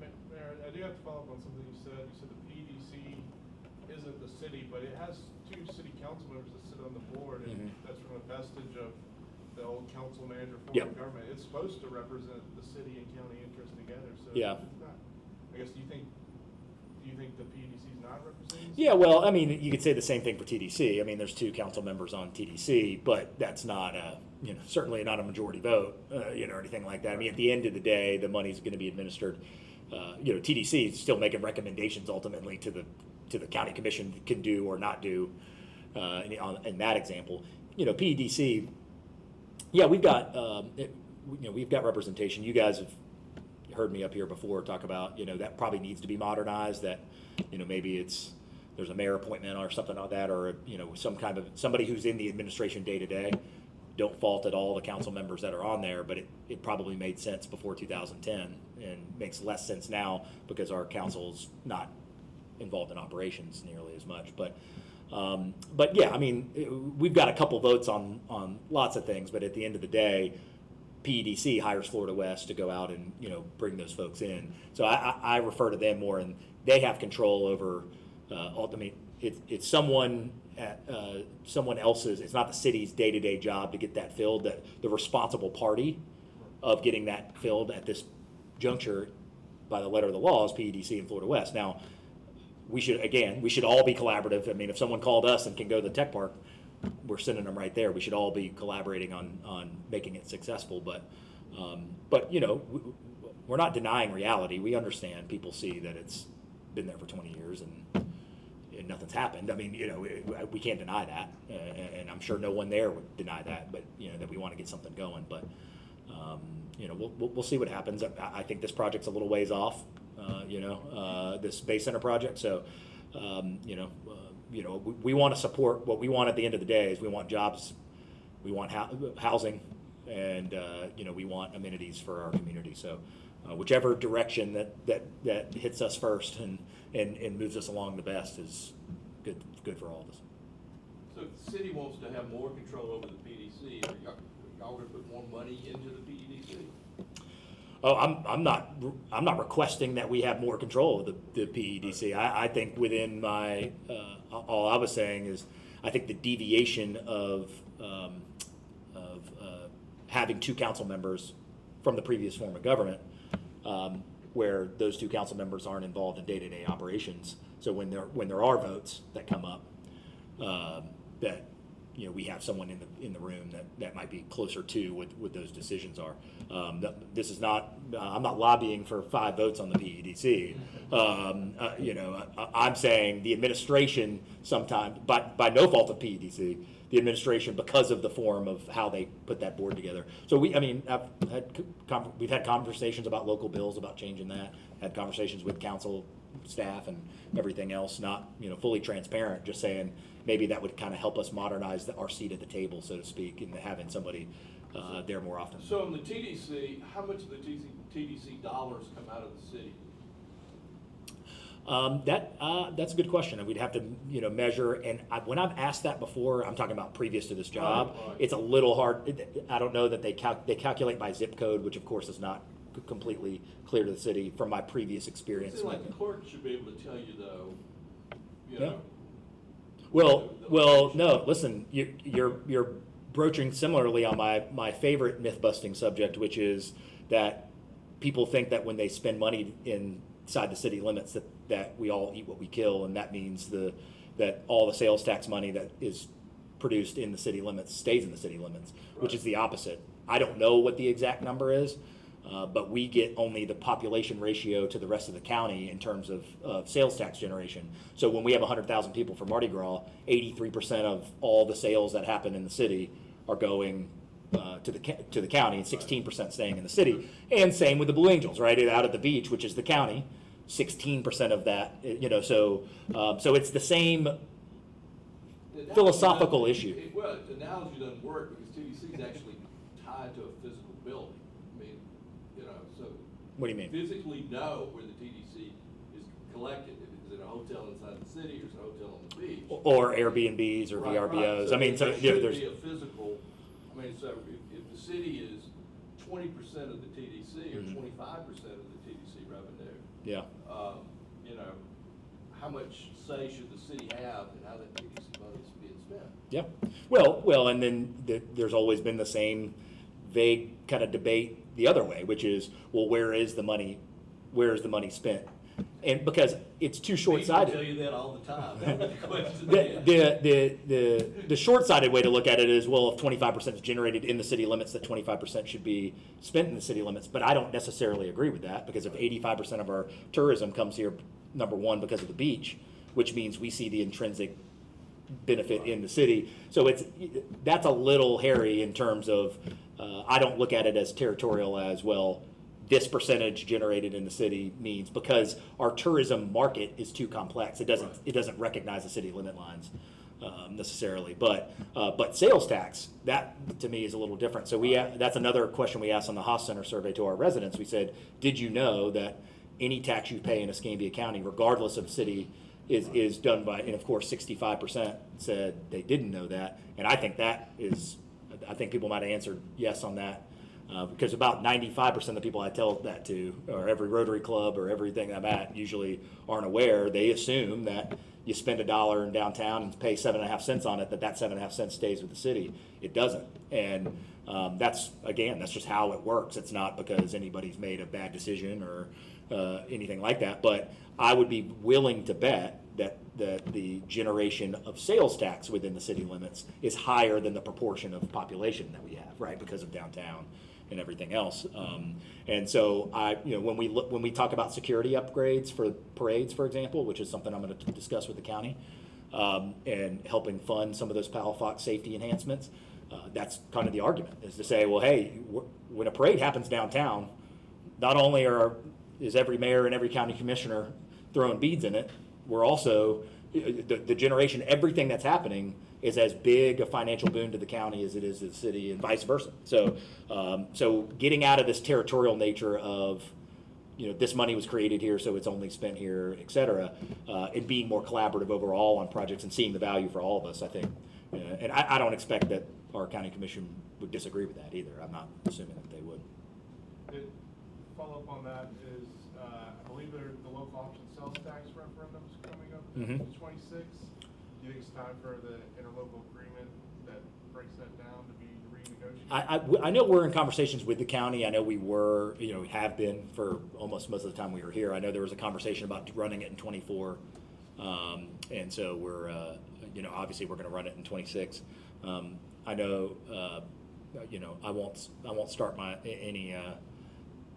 Mayor, I do have to follow up on something you said. You said the PDC isn't the city, but it has 2 city council members that sit on the board, and that's from a vestige of the old council manager form of government. It's supposed to represent the city and county interests together. So yeah. It's not, I guess, do you think the PDC is not representing? Yeah, well, you could say the same thing for TDC. There's 2 council members on TDC, but that's not certainly not a majority vote, or anything like that. At the end of the day, the money's going to be administered. TDC is still making recommendations ultimately to the county commission can do or not do. In that example, PEDC. Yeah, we've got we've got representation. You guys have heard me up here before talk about that probably needs to be modernized. That maybe there's a mayor appointment or something like that, or some kind of somebody who's in the administration day to day. Don't fault at all the council members that are on there, but it probably made sense before 2010 and makes less sense now because our council's not involved in operations nearly as much. But yeah, we've got a couple votes on lots of things, but at the end of the day, PEDC hires Florida West to go out and, you know, bring those folks in. So I refer to them more, and they have control over, I mean, it's someone at, someone else's, it's not the city's day-to-day job to get that filled, that the responsible party of getting that filled at this juncture by the letter of the law is PEDC and Florida West. Now, we should all be collaborative. I mean, if someone called us and can go to the tech park, we're sending them right there. We should all be collaborating on making it successful. But you know, we're not denying reality. We understand. People see that it's been there for 20 years and nothing's happened. I mean, you know, we can't deny that, and I'm sure no one there would deny that. But you know, that we want to get something going. But you know, we'll see what happens. I think this project's a little ways off. You know, this Bay Center project. So you know, we want to support what we want at the end of the day is we want jobs, we want housing, and you know, we want amenities for our community. So whichever direction that hits us first and moves us along the best is good for all of us. So if the city wants to have more control over the PDC, are y'all going to put more money into the PDC? Oh, I'm not requesting that we have more control of the PEDC. I think within my, all I was saying is, I think the deviation of having two council members from the previous form of government, where those two council members aren't involved in day-to-day operations. So when there are votes that come up, that, you know, we have someone in the room that might be closer to what those decisions are. This is not, I'm not lobbying for 5 votes on the PEDC. You know, I'm saying the administration sometimes, by no fault of PEDC, the administration, because of the form of how they put that board together. So we've had conversations about local bills, about changing that, had conversations with council staff and everything else, not, you know, fully transparent, just saying maybe that would kind of help us modernize our seat at the table, so to speak, and having somebody there more often. So in the TDC, how much of the TDC dollars come out of the city? That's a good question, and we'd have to, you know, measure. And when I've asked that before, I'm talking about previous to this job. Right. It's a little hard. I don't know that they calculate by zip code, which of course is not completely clear to the city from my previous experience. It seems like the clerk should be able to tell you though. You Yeah. know, Well, no. Listen, you're broaching similarly on my favorite myth busting subject, which is that people think that when they spend money inside the city limits that we all eat what we kill, and that means that all the sales tax money that is produced in the city limits stays in the city limits, which is the opposite. I don't know what the exact number is, but we get only the population ratio to the rest of the county in terms of sales tax generation. So when we have 100,000 people for Mardi Gras, 83% of all the sales that happen in the city are going to the county, and 16% staying in the city. And same with the Blue Angels, right? Out at the beach, which is the county, 16% of that, you know. So it's the same philosophical issue. Well, the analogy doesn't work because TDC is actually tied to a physical building. I mean, you know, so. What do you mean? Physically know where the TDC is collected. Is it a hotel inside the city or is it a hotel on the beach? Or Airbnbs or Right, VRBOs. right. So I mean, so there you know, should there's. be a physical, I mean, so if the city is 20% of the TDC or 25% of the TDC revenue. Yeah. You know, how much say should the city have in how that TDC money is being spent? Yeah. Well, and then there's always been the same vague kind of debate the other way, which is, well, where is the money spent? And because it's too short-sighted. I tell you that all the time. That's what the question is. The short-sighted way to look at it is, well, if 25% is generated in the city limits, that 25% should be spent in the city limits. But I don't necessarily agree with that, because if 85% of our tourism comes here, number one, because of the beach, which means we see the intrinsic benefit in the city. So that's a little hairy in terms of, I don't look at it as territorial as, well, this percentage generated in the city means, because our tourism market is too complex. It doesn't recognize the city limit lines necessarily. But sales tax, that to me is a little different. So that's another question we asked on the Haas Center survey to our residents. We said, did you know that any tax you pay in Escambia County, regardless of city, is done by, and of course 65% said they didn't know that. And I think people might have answered yes on that Because about 95% of the people I tell that to, or every Rotary Club or everything I'm at, usually aren't aware. They assume that you spend $1 in downtown and pay 7.5 cents on it, that 7.5 cents stays with the city. It doesn't. And that's just how it works. It's not because anybody's made a bad decision or anything like that. But I would be willing to bet that the generation of sales tax within the city limits is higher than the proportion of population that we have, right? Because of downtown and everything else. And so when we talk about security upgrades for parades, for example, which is something I'm going to discuss with the county, and helping fund some of those Palafox safety enhancements, that's kind of the argument, is to say, well, hey, when a parade happens downtown, not only is every mayor and every county commissioner throwing beads in it, we're also, the generation, everything that's happening is as big a financial boon to the county as it is to the city, and vice versa. So, so getting out of this territorial nature of, this money was created here, so it's only spent here, et cetera, and being more collaborative overall on projects and seeing the value for all of us, I think. And I don't expect that our county commission would disagree with that either. I'm not assuming that they would. The follow-up on that is, I believe the local option sales tax referendum is coming up in 26. Do you think it's time for the interlocal agreement that breaks that down to be renegotiated? I know we're in conversations with the county. I know we were, have been for almost most of the time we were here. I know there was a conversation about running it in 24. And so we're, obviously we're going to run it in 26. I know, I won't start any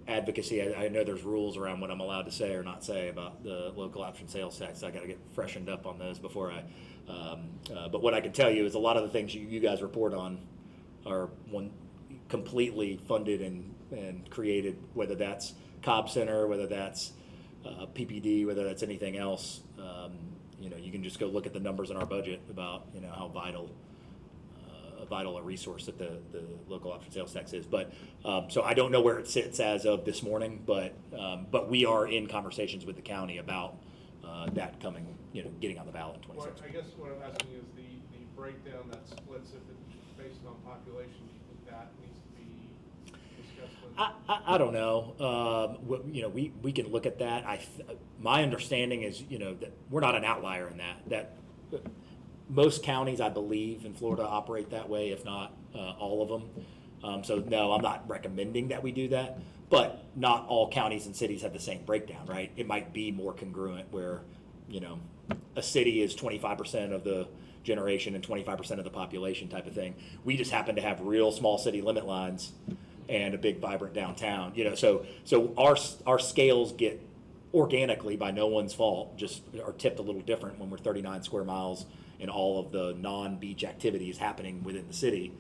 advocacy. I know there's rules around what I'm allowed to say or not say about the local option sales tax. I got to get freshened up on those before but what I can tell you is a lot of the things you guys report on are completely funded and created, whether that's Cobb Center, whether that's PPD, whether that's anything else. You can just go look at the numbers in our budget about how vital a resource that the local option sales tax is. But so I don't know where it sits as of this morning, but we are in conversations with the county about that coming, getting on the ballot in 26. Well, I guess what I'm asking is the breakdown that splits, if it's based on population, do you think that needs to be discussed? I don't know. We can look at that. My understanding is, that we're not an outlier in that most counties, I believe, in Florida operate that way, if not all of them. So no, I'm not recommending that we do that, but not all counties and cities have the same breakdown, right? It might be more congruent where, a city is 25% of the generation and 25% of the population type of thing. We just happen to have real small city limit lines and a big vibrant downtown, so our scales get organically, by no one's fault, just are tipped a little different when we're 39 square miles and all of the non-beach activities happening within the city.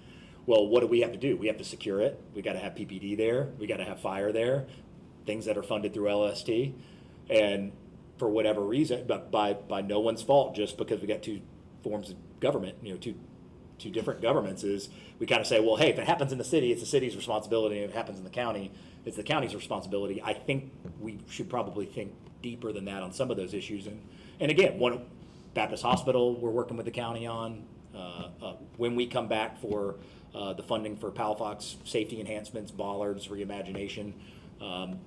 Well, what do we have to do? We have to secure it. We got to have PPD there. We got to have fire there, things that are funded through LST. And for whatever reason, but by no one's fault, just because we got two forms of government, two different governments, is we kind of say, well, hey, if it happens in the city, it's the city's responsibility. And if it happens in the county, it's the county's responsibility. I think we should probably think deeper than that on some of those issues. And again, Baptist Hospital, we're working with the county on. When we come back for the funding for Palafox safety enhancements, bollards, reimagination,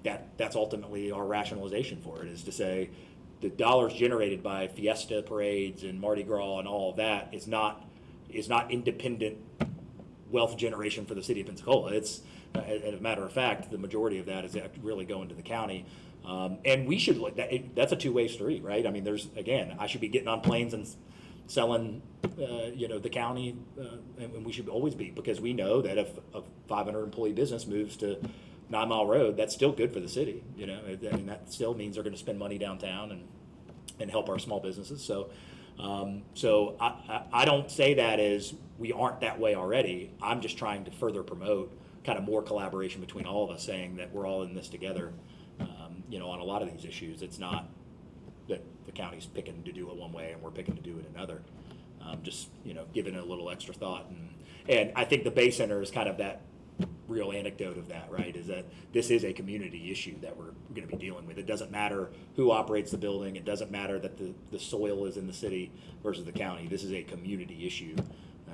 that's ultimately our rationalization for it, is to say the dollars generated by Fiesta parades and Mardi Gras and all of that is not independent wealth generation for the city of Pensacola. It's, as a matter of fact, the majority of that is really going to the county. And we should look, that's a two-way street, right? I mean, I should be getting on planes and selling, the county, and we should always be, because we know that if a 500 employee business moves to 9 Mile Road, that's still good for the city. And that still means they're going to spend money downtown and help our small businesses. So I don't say that as we aren't that way already. I'm just trying to further promote kind of more collaboration between all of us, saying that we're all in this together. On a lot of these issues, it's not that the county's picking to do it one way and we're picking to do it another. Just giving it a little extra thought, and I think the Bay Center is kind of that real anecdote of that, right? Is that this is a community issue that we're going to be dealing with. It doesn't matter who operates the building. It doesn't matter that the soil is in the city versus the county. This is a community issue,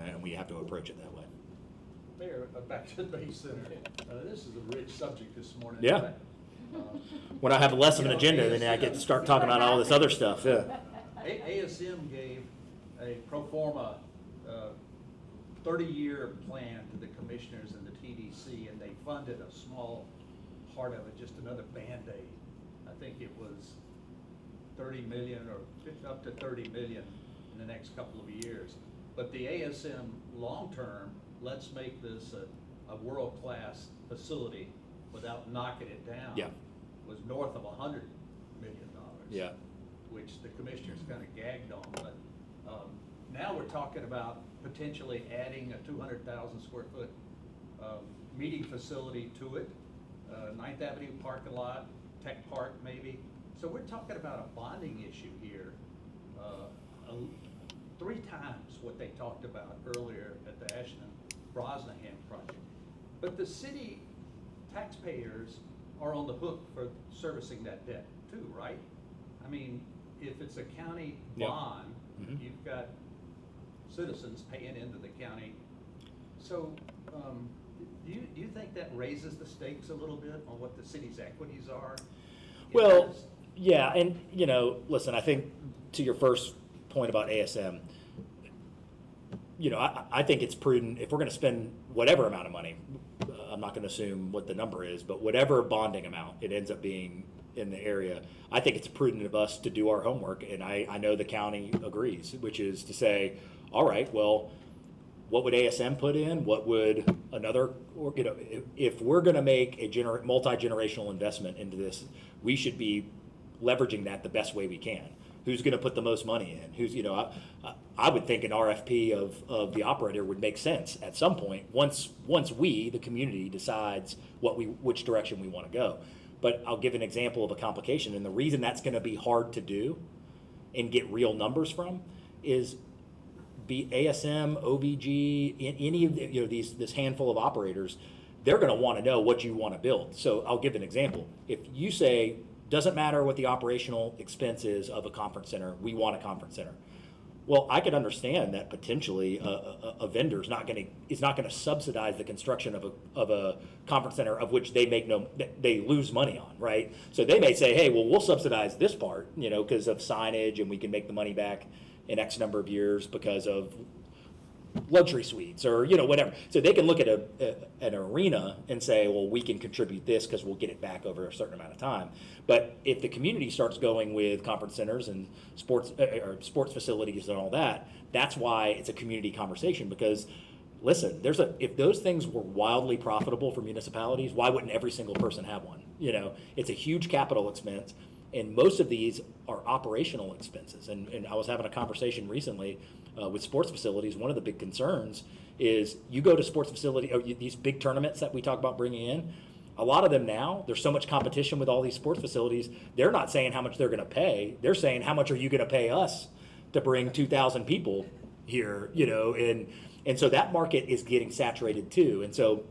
and we have to approach it that way. Mayor, back to the Bay Center. This is a rich subject this morning. Yeah. Uh, When I have less of an You know, agenda, then I get to start talking about all this other stuff, yeah. ASM gave a pro forma 30-year plan to the commissioners and the TDC, and they funded a small part of it, just another Band-Aid. I think it was 30 million or up to 30 million in the next couple of years. But the ASM long-term, let's make this a world-class facility without knocking it down. Yeah. Was north of $100 million. Yeah. Which the commissioners kind of gagged on, but now we're talking about potentially adding a 200,000 square foot meeting facility to it, 9th Avenue parking lot, Tech Park maybe. So we're talking about a bonding issue here, 3 times what they talked about earlier at the Ashland-Brosnahan project. But the city taxpayers are on the hook for servicing that debt too, right? I mean, if it's a county Yep. bond, Mhm. you've got citizens paying into the county. So, do you think that raises the stakes a little bit on what the city's equities are? Well, yeah, and, you know, listen, I think to your first point about ASM, you know, I think it's prudent, if we're gonna spend whatever amount of money, I'm not gonna assume what the number is, but whatever bonding amount it ends up being in the area, I think it's prudent of us to do our homework, and I know the county agrees, which is to say, all right, well, what would ASM put in? What would another, or, you know, if we're gonna make a multi-generational investment into this, we should be leveraging that the best way we can. Who's gonna put the most money in? Who's, you know, I would think an RFP of the operator would make sense at some point, once we, the community, decides which direction we wanna go. But I'll give an example of a complication, and the reason that's gonna be hard to do and get real numbers from is be ASM, OVG, in any of the, you know, this handful of operators, they're gonna wanna know what you wanna build. So I'll give an example. If you say, doesn't matter what the operational expense is of a conference center, we want a conference center. Well, I could understand that potentially a vendor is not gonna subsidize the construction of a conference center of which they lose money on, right? So they may say, hey, well, we'll subsidize this part, you know, because of signage, and we can make the money back in X number of years because of luxury suites or, you know, whatever. So they can look at an arena and say, well, we can contribute this because we'll get it back over a certain amount of time. But if the community starts going with conference centers and sports facilities and all that, that's why it's a community conversation. Because listen, if those things were wildly profitable for municipalities, why wouldn't every single person have one? You know, it's a huge capital expense, and most of these are operational expenses. And I was having a conversation recently with sports facilities. One of the big concerns is you go to sports facility, or these big tournaments that we talk about bringing in, a lot of them now, there's so much competition with all these sports facilities, they're not saying how much they're gonna pay, they're saying how much are you gonna pay us to bring 2,000 people here, you know, and so that market is getting saturated too. And so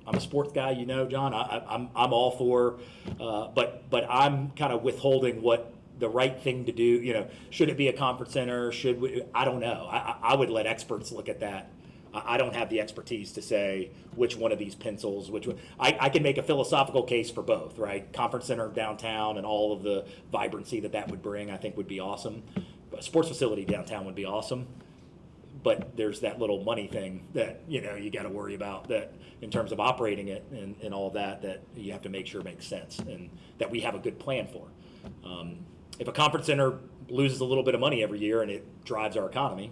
I'm a sports guy, you know, John, I'm all for, but I'm kind of withholding what the right thing to do, you know, should it be a conference center? Should we, I don't know. I would let experts look at that. I don't have the expertise to say which one of these pencils, which one. I can make a philosophical case for both, right? Conference center downtown and all of the vibrancy that would bring, I think would be awesome. But a sports facility downtown would be awesome. But there's that little money thing that, you know, you got to worry about, that in terms of operating it and all of that you have to make sure makes sense and that we have a good plan for. If a conference center loses a little bit of money every year and it drives our economy,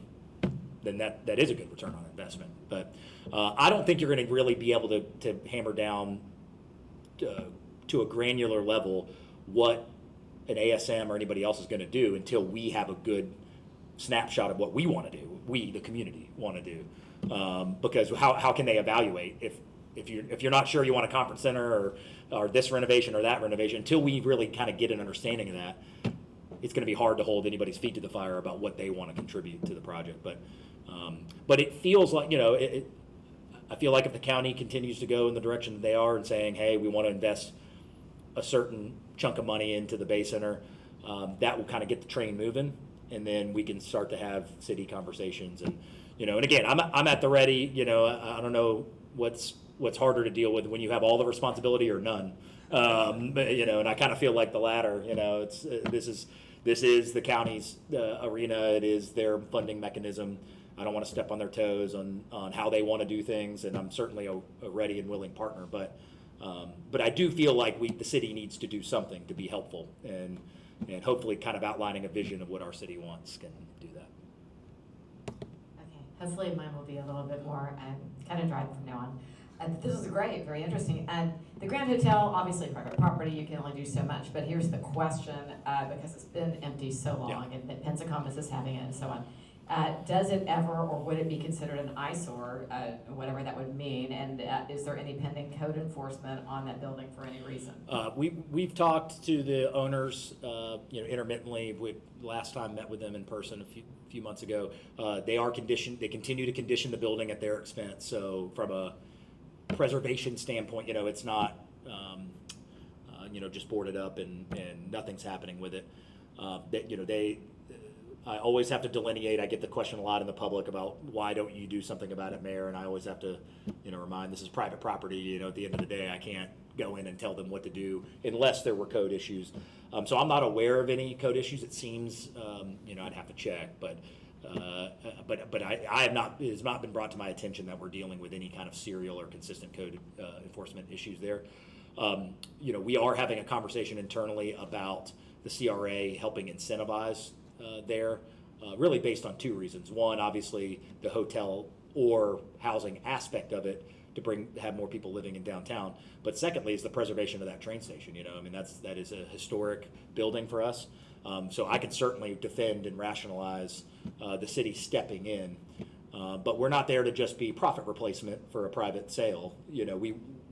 then that is a good return on investment. But I don't think you're going to really be able to hammer down to a granular level what an ASM or anybody else is going to do until we have a good snapshot of what we want to do, we, the community, want to do. Because how can they evaluate if you're not sure you want a conference center or this renovation or that renovation, until we really kind of get an understanding of that, it's going to be hard to hold anybody's feet to the fire about what they want to contribute to the project. But it feels like, you know, I feel like if the county continues to go in the direction that they are and saying, hey, we want to invest a certain chunk of money into the Bay Center, that will kind of get the train moving, and then we can start to have city conversations. And and again, I'm at the ready, I don't know what's harder to deal with when you have all the responsibility or none. And I kind of feel like the latter, this is the county's arena. It is their funding mechanism. I don't want to step on their toes on how they want to do things, and I'm certainly a ready and willing partner. But I do feel like the city needs to do something to be helpful, and hopefully kind of outlining a vision of what our city wants can do that. Okay, hopefully mine will be a little bit more kind of dry from now on. This is great, very interesting. And the Grand Hotel, obviously private property, you can only do so much, but here's the question, because it's been empty so long, Yeah. and Pensacola is having it and so on. Does it ever, or would it be considered an eyesore, whatever that would mean? And is there any pending code enforcement on that building for any reason? We've talked to the owners, intermittently. We last time met with them in person a few months ago. They continue to condition the building at their expense. So from a preservation standpoint, it's not, just boarded up and nothing's happening with it. I always have to delineate. I get the question a lot in the public about why don't you do something about it, Mayor? And I always have to, remind this is private property. At the end of the day, I can't go in and tell them what to do unless there were code issues. So I'm not aware of any code issues. It seems, I'd have to check, but I have not. It has not been brought to my attention that we're dealing with any kind of serial or consistent code enforcement issues there. We are having a conversation internally about the CRA helping incentivize there, really based on two reasons. One, obviously, the hotel or housing aspect of it to have more people living in downtown. But secondly, is the preservation of that train station. That is a historic building for us. So I can certainly defend and rationalize the city stepping in, but we're not there to just be profit replacement for a private sale.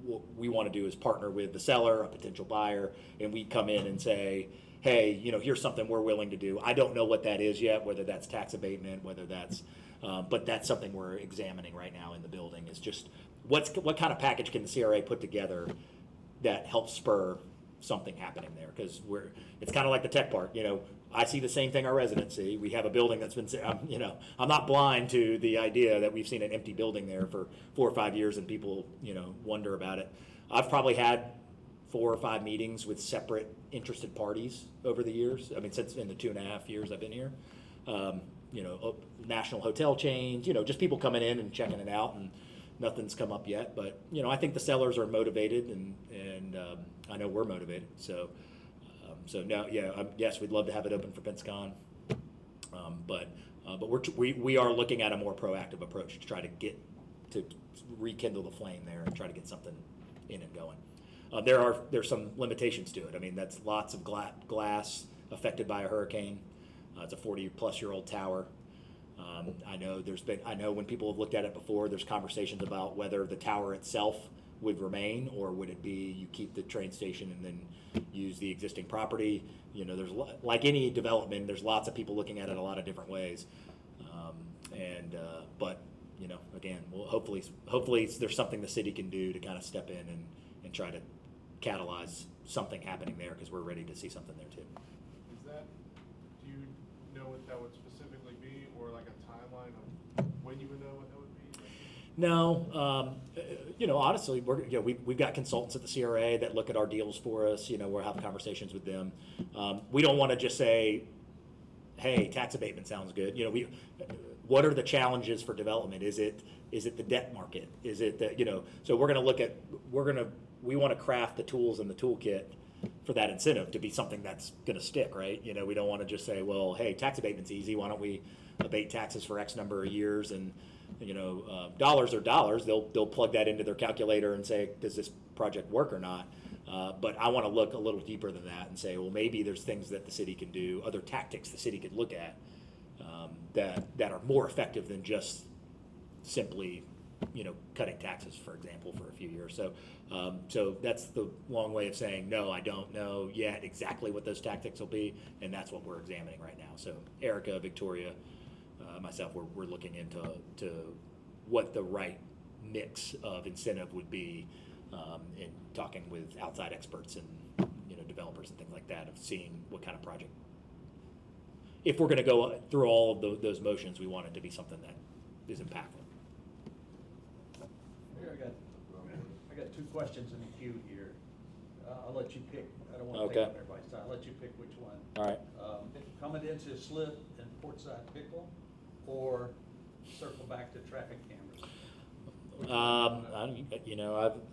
What we want to do is partner with the seller, a potential buyer, and we come in and say, hey, here's something we're willing to do. I don't know what that is yet, whether that's tax abatement, whether that's, but that's something we're examining right now in the building. Is just what kind of package can the CRA put together that helps spur something happening there? Because it's kind of like the tech park. I see the same thing our residents see. We have a building that's been, I'm not blind to the idea that we've seen an empty building there for 4 or 5 years, and people, wonder about it. I've probably had 4 or 5 meetings with separate interested parties over the years. Since in the 2.5 years I've been here, national hotel chains, just people coming in and checking it out, and nothing's come up yet. But I think the sellers are motivated, and I know we're motivated. So now, yes, we'd love to have it open for Pensacola, but we are looking at a more proactive approach to try to rekindle the flame there and try to get something in and going. There's some limitations to it. That's lots of glass affected by a hurricane. It's a 40-plus-year-old tower. I know when people have looked at it before, there's conversations about whether the tower itself would remain, or would it be you keep the train station and then use the existing property. There's like any development, there's lots of people looking at it a lot of different ways. But again, well, hopefully there's something the city can do to kind of step in and try to catalyze something happening there, because we're ready to see something there too. Do you know what that would specifically be, or like a timeline of when you would know what that would be? No, honestly, we've got consultants at the CRA that look at our deals for us. We're having conversations with them. We don't want to just say, hey, tax abatement sounds good. What are the challenges for development? Is it the debt market? Is it the, so we want to craft the tools in the toolkit for that incentive to be something that's going to stick, right? We don't want to just say, well, hey, tax abatement's easy. Why don't we abate taxes for X number of years? And dollars are dollars. They'll plug that into their calculator and say, does this project work or not? But I want to look a little deeper than that and say, well, maybe there's things that the city can do, other tactics the city could look at that are more effective than just simply, cutting taxes, for example, for a few years. So that's the long way of saying, no, I don't know yet exactly what those tactics will be, and that's what we're examining right now. So Erica, Victoria, myself, we're looking into what the right mix of incentive would be, in talking with outside experts and developers and things like that, of seeing what kind of project. If we're going to go through all of those motions, we want it to be something that impactful. Here, I got two questions in the queue here. I'll let you pick. I don't want to take Okay. up everybody's time. I'll let you pick which one. All right. Commendation slip and portside pickle, or circle back to traffic cameras?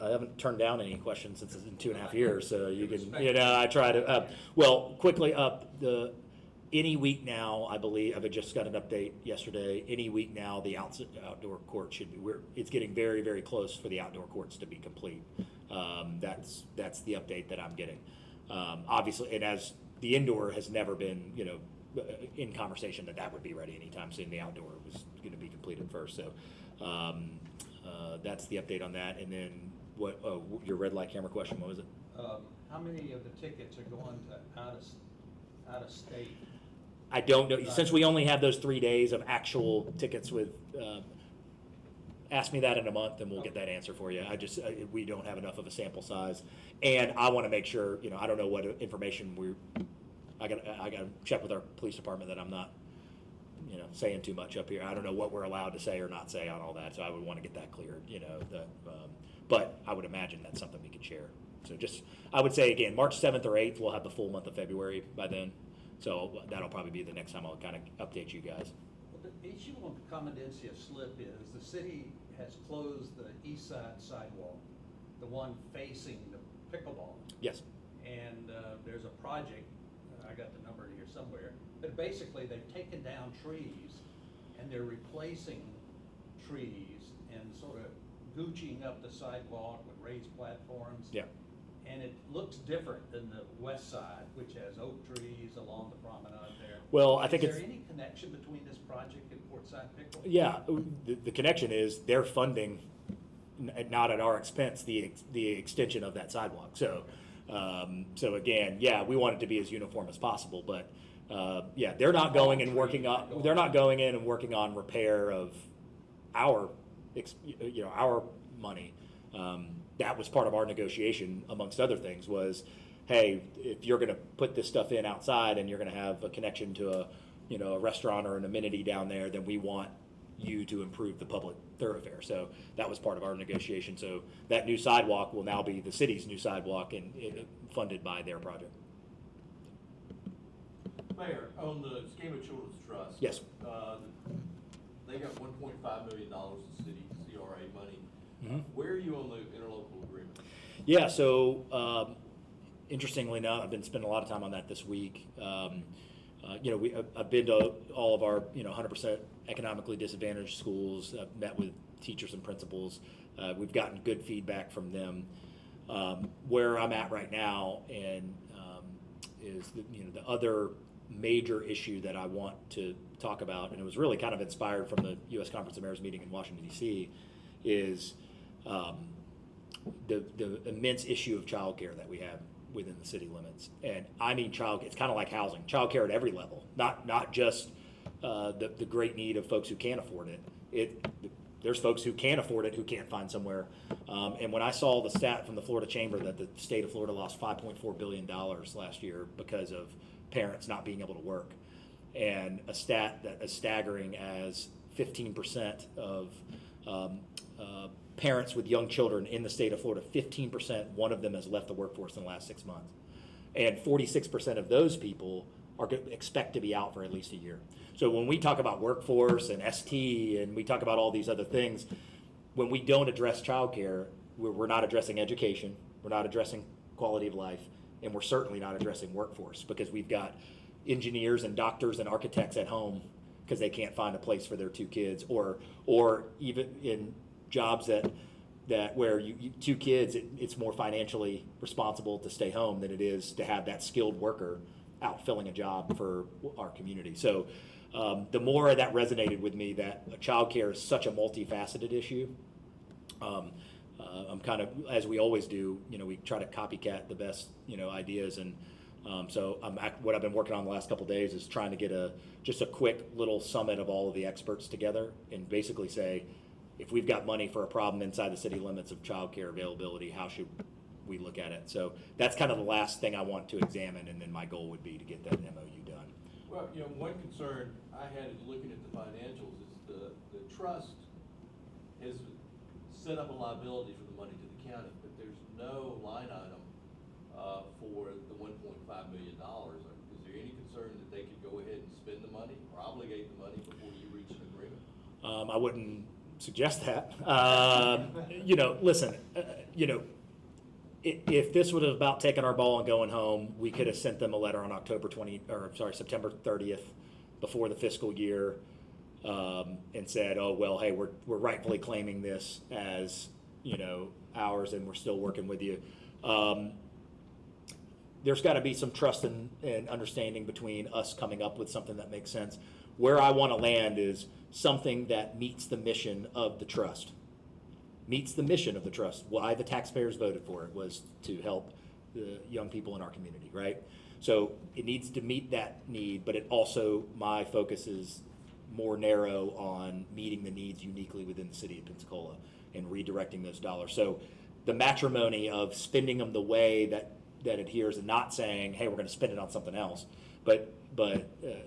I haven't turned down any questions since it's in 2.5 years, so you can, I try to, well, quickly any week now, I believe, I've just got an update yesterday, any week now, the outdoor court should be, it's getting very, very close for the outdoor courts to be complete. That's the update that I'm getting. Obviously, and as the indoor has never been, in conversation that would be ready anytime soon. The outdoor was going to be completed first, so that's the update on that. And then your red light camera question, what was it? How many of the tickets are going to out of state? I don't know, since we only have those 3 days of actual tickets with, ask me that in a month and we'll get that answer for you. We don't have enough of a sample size. And I want to make sure, I don't know what information I got to check with our police department that I'm not, saying too much up here. I don't know what we're allowed to say or not say on all that, so I would want to get that cleared, but I would imagine that's something we could share. So I would say again, March 7th or 8th, we'll have the full month of February by then. So that'll probably be the next time I'll kind of update you guys. Well, the issue on Commendancia slip is the city has closed the east side sidewalk, the one facing the pickleball. Yes. And there's a project, I got the number here somewhere, but basically they've taken down trees and they're replacing trees and sort of gooching up the sidewalk with raised platforms. Yeah. And it looks different than the west side, which has oak trees along the promenade there. Well, I think Is there any connection between this project and Portside Pickle? Yeah, the connection is they're funding, not at our expense, the extension of that sidewalk. So, so again, yeah, we want it to be as uniform as possible, but yeah, they're not going and working on, they're not going in and working on repair of our, our money. That was part of our negotiation, amongst other things, was, hey, if you're going to put this stuff in outside and you're going to have a connection to a restaurant or an amenity down there, then we want you to improve the public thoroughfare. So that was part of our negotiation. So that new sidewalk will now be the city's new sidewalk and funded by their project. Mayor, on the Scheme of Children's Trust. Yes. They got $1.5 million in city CRA money. Mhm. Where are you on the interlocal agreement? Yeah, so interestingly enough, I've been spending a lot of time on that this week. I've been to all of our 100% economically disadvantaged schools. I've met with teachers and principals. We've gotten good feedback from them. Where I'm at right now, and is the other major issue that I want to talk about, and it was really kind of inspired from the U.S. Conference of Mayors meeting in Washington, D.C., is the immense issue of childcare that we have within the city limits. And I mean it's kind of like housing, childcare at every level, not just the great need of folks who can't afford it. There's folks who can afford it who can't find somewhere. And when I saw the stat from the Florida Chamber that the state of Florida lost $5.4 billion last year because of parents not being able to work, and a stat that is staggering as 15% of parents with young children in the state of Florida, 15%, one of them has left the workforce in the last 6 months. And 46% of those people expect to be out for at least a year. So when we talk about workforce and ST and we talk about all these other things, when we don't address childcare, we're not addressing education, we're not addressing quality of life, and we're certainly not addressing workforce, because we've got engineers and doctors and architects at home because they can't find a place for their 2 kids, or even in jobs that where you 2 kids, it's more financially responsible to stay home than it is to have that skilled worker out filling a job for our community. So the more that resonated with me, that childcare is such a multifaceted issue. I'm kind of, as we always do, we try to copycat the best ideas, and so what I've been working on the last couple of days is trying to get just a quick little summit of all of the experts together and basically say, if we've got money for a problem inside the city limits of childcare availability, how should we look at it? So that's kind of the last thing I want to examine, and then my goal would be to get that MOU done. Well, one concern I had looking at the financials is the trust has set up a liability for the money to the county, but there's no line item for the $1.5 million. Is there any concern that they could go ahead and spend the money or obligate the money before you reach an agreement? I wouldn't suggest that. You know, listen, you know, if this was about taking our ball and going home, we could have sent them a letter on September 30th before the fiscal year, and said, oh, well, hey, we're rightfully claiming this as, you know, ours, and we're still working with you. There's got to be some trust and understanding between us coming up with something that makes sense. Where I want to land is something that meets the mission of the trust. Meets the mission of the trust. Why the taxpayers voted for it was to help the young people in our community, right? So it needs to meet that need, but it also, my focus is more narrow on meeting the needs uniquely within the city of Pensacola and redirecting those dollars. So the matrimony of spending them the way that adheres, and not saying, hey, we're going to spend it on something else, but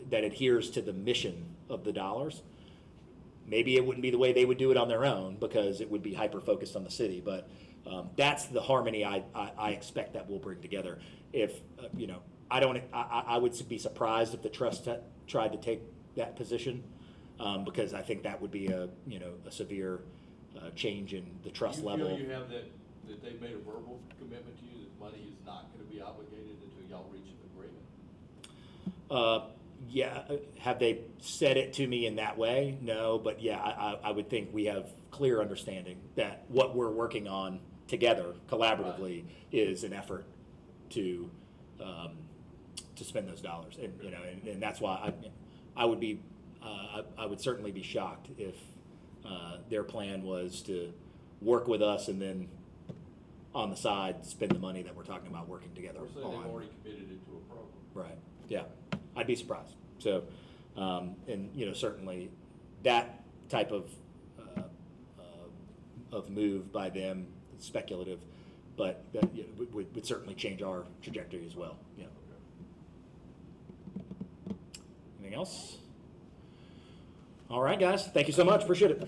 that adheres to the mission of the dollars. Maybe it wouldn't be the way they would do it on their own because it would be hyper-focused on the city, but that's the harmony I expect that we'll bring together. If, you know, I would be surprised if the trust tried to take that position, because I think that would be a severe change in the trust level. Do you feel you have that they've made a verbal commitment to you that money is not going to be obligated until y'all reach an agreement? Yeah, have they said it to me in that way? No, but yeah, I would think we have clear understanding that what we're working on together collaboratively is an effort to spend those dollars, and you know, and that's why I would certainly be shocked if their plan was to work with us and then on the side spend the money that we're talking about working together Or say on. they've already committed it to a program. Right. Yeah, I'd be surprised. So, and you know, certainly that type of move by them, is speculative, but that would certainly change our trajectory as well. Yeah. Anything else? All right, guys. Thank you so much. Appreciate it.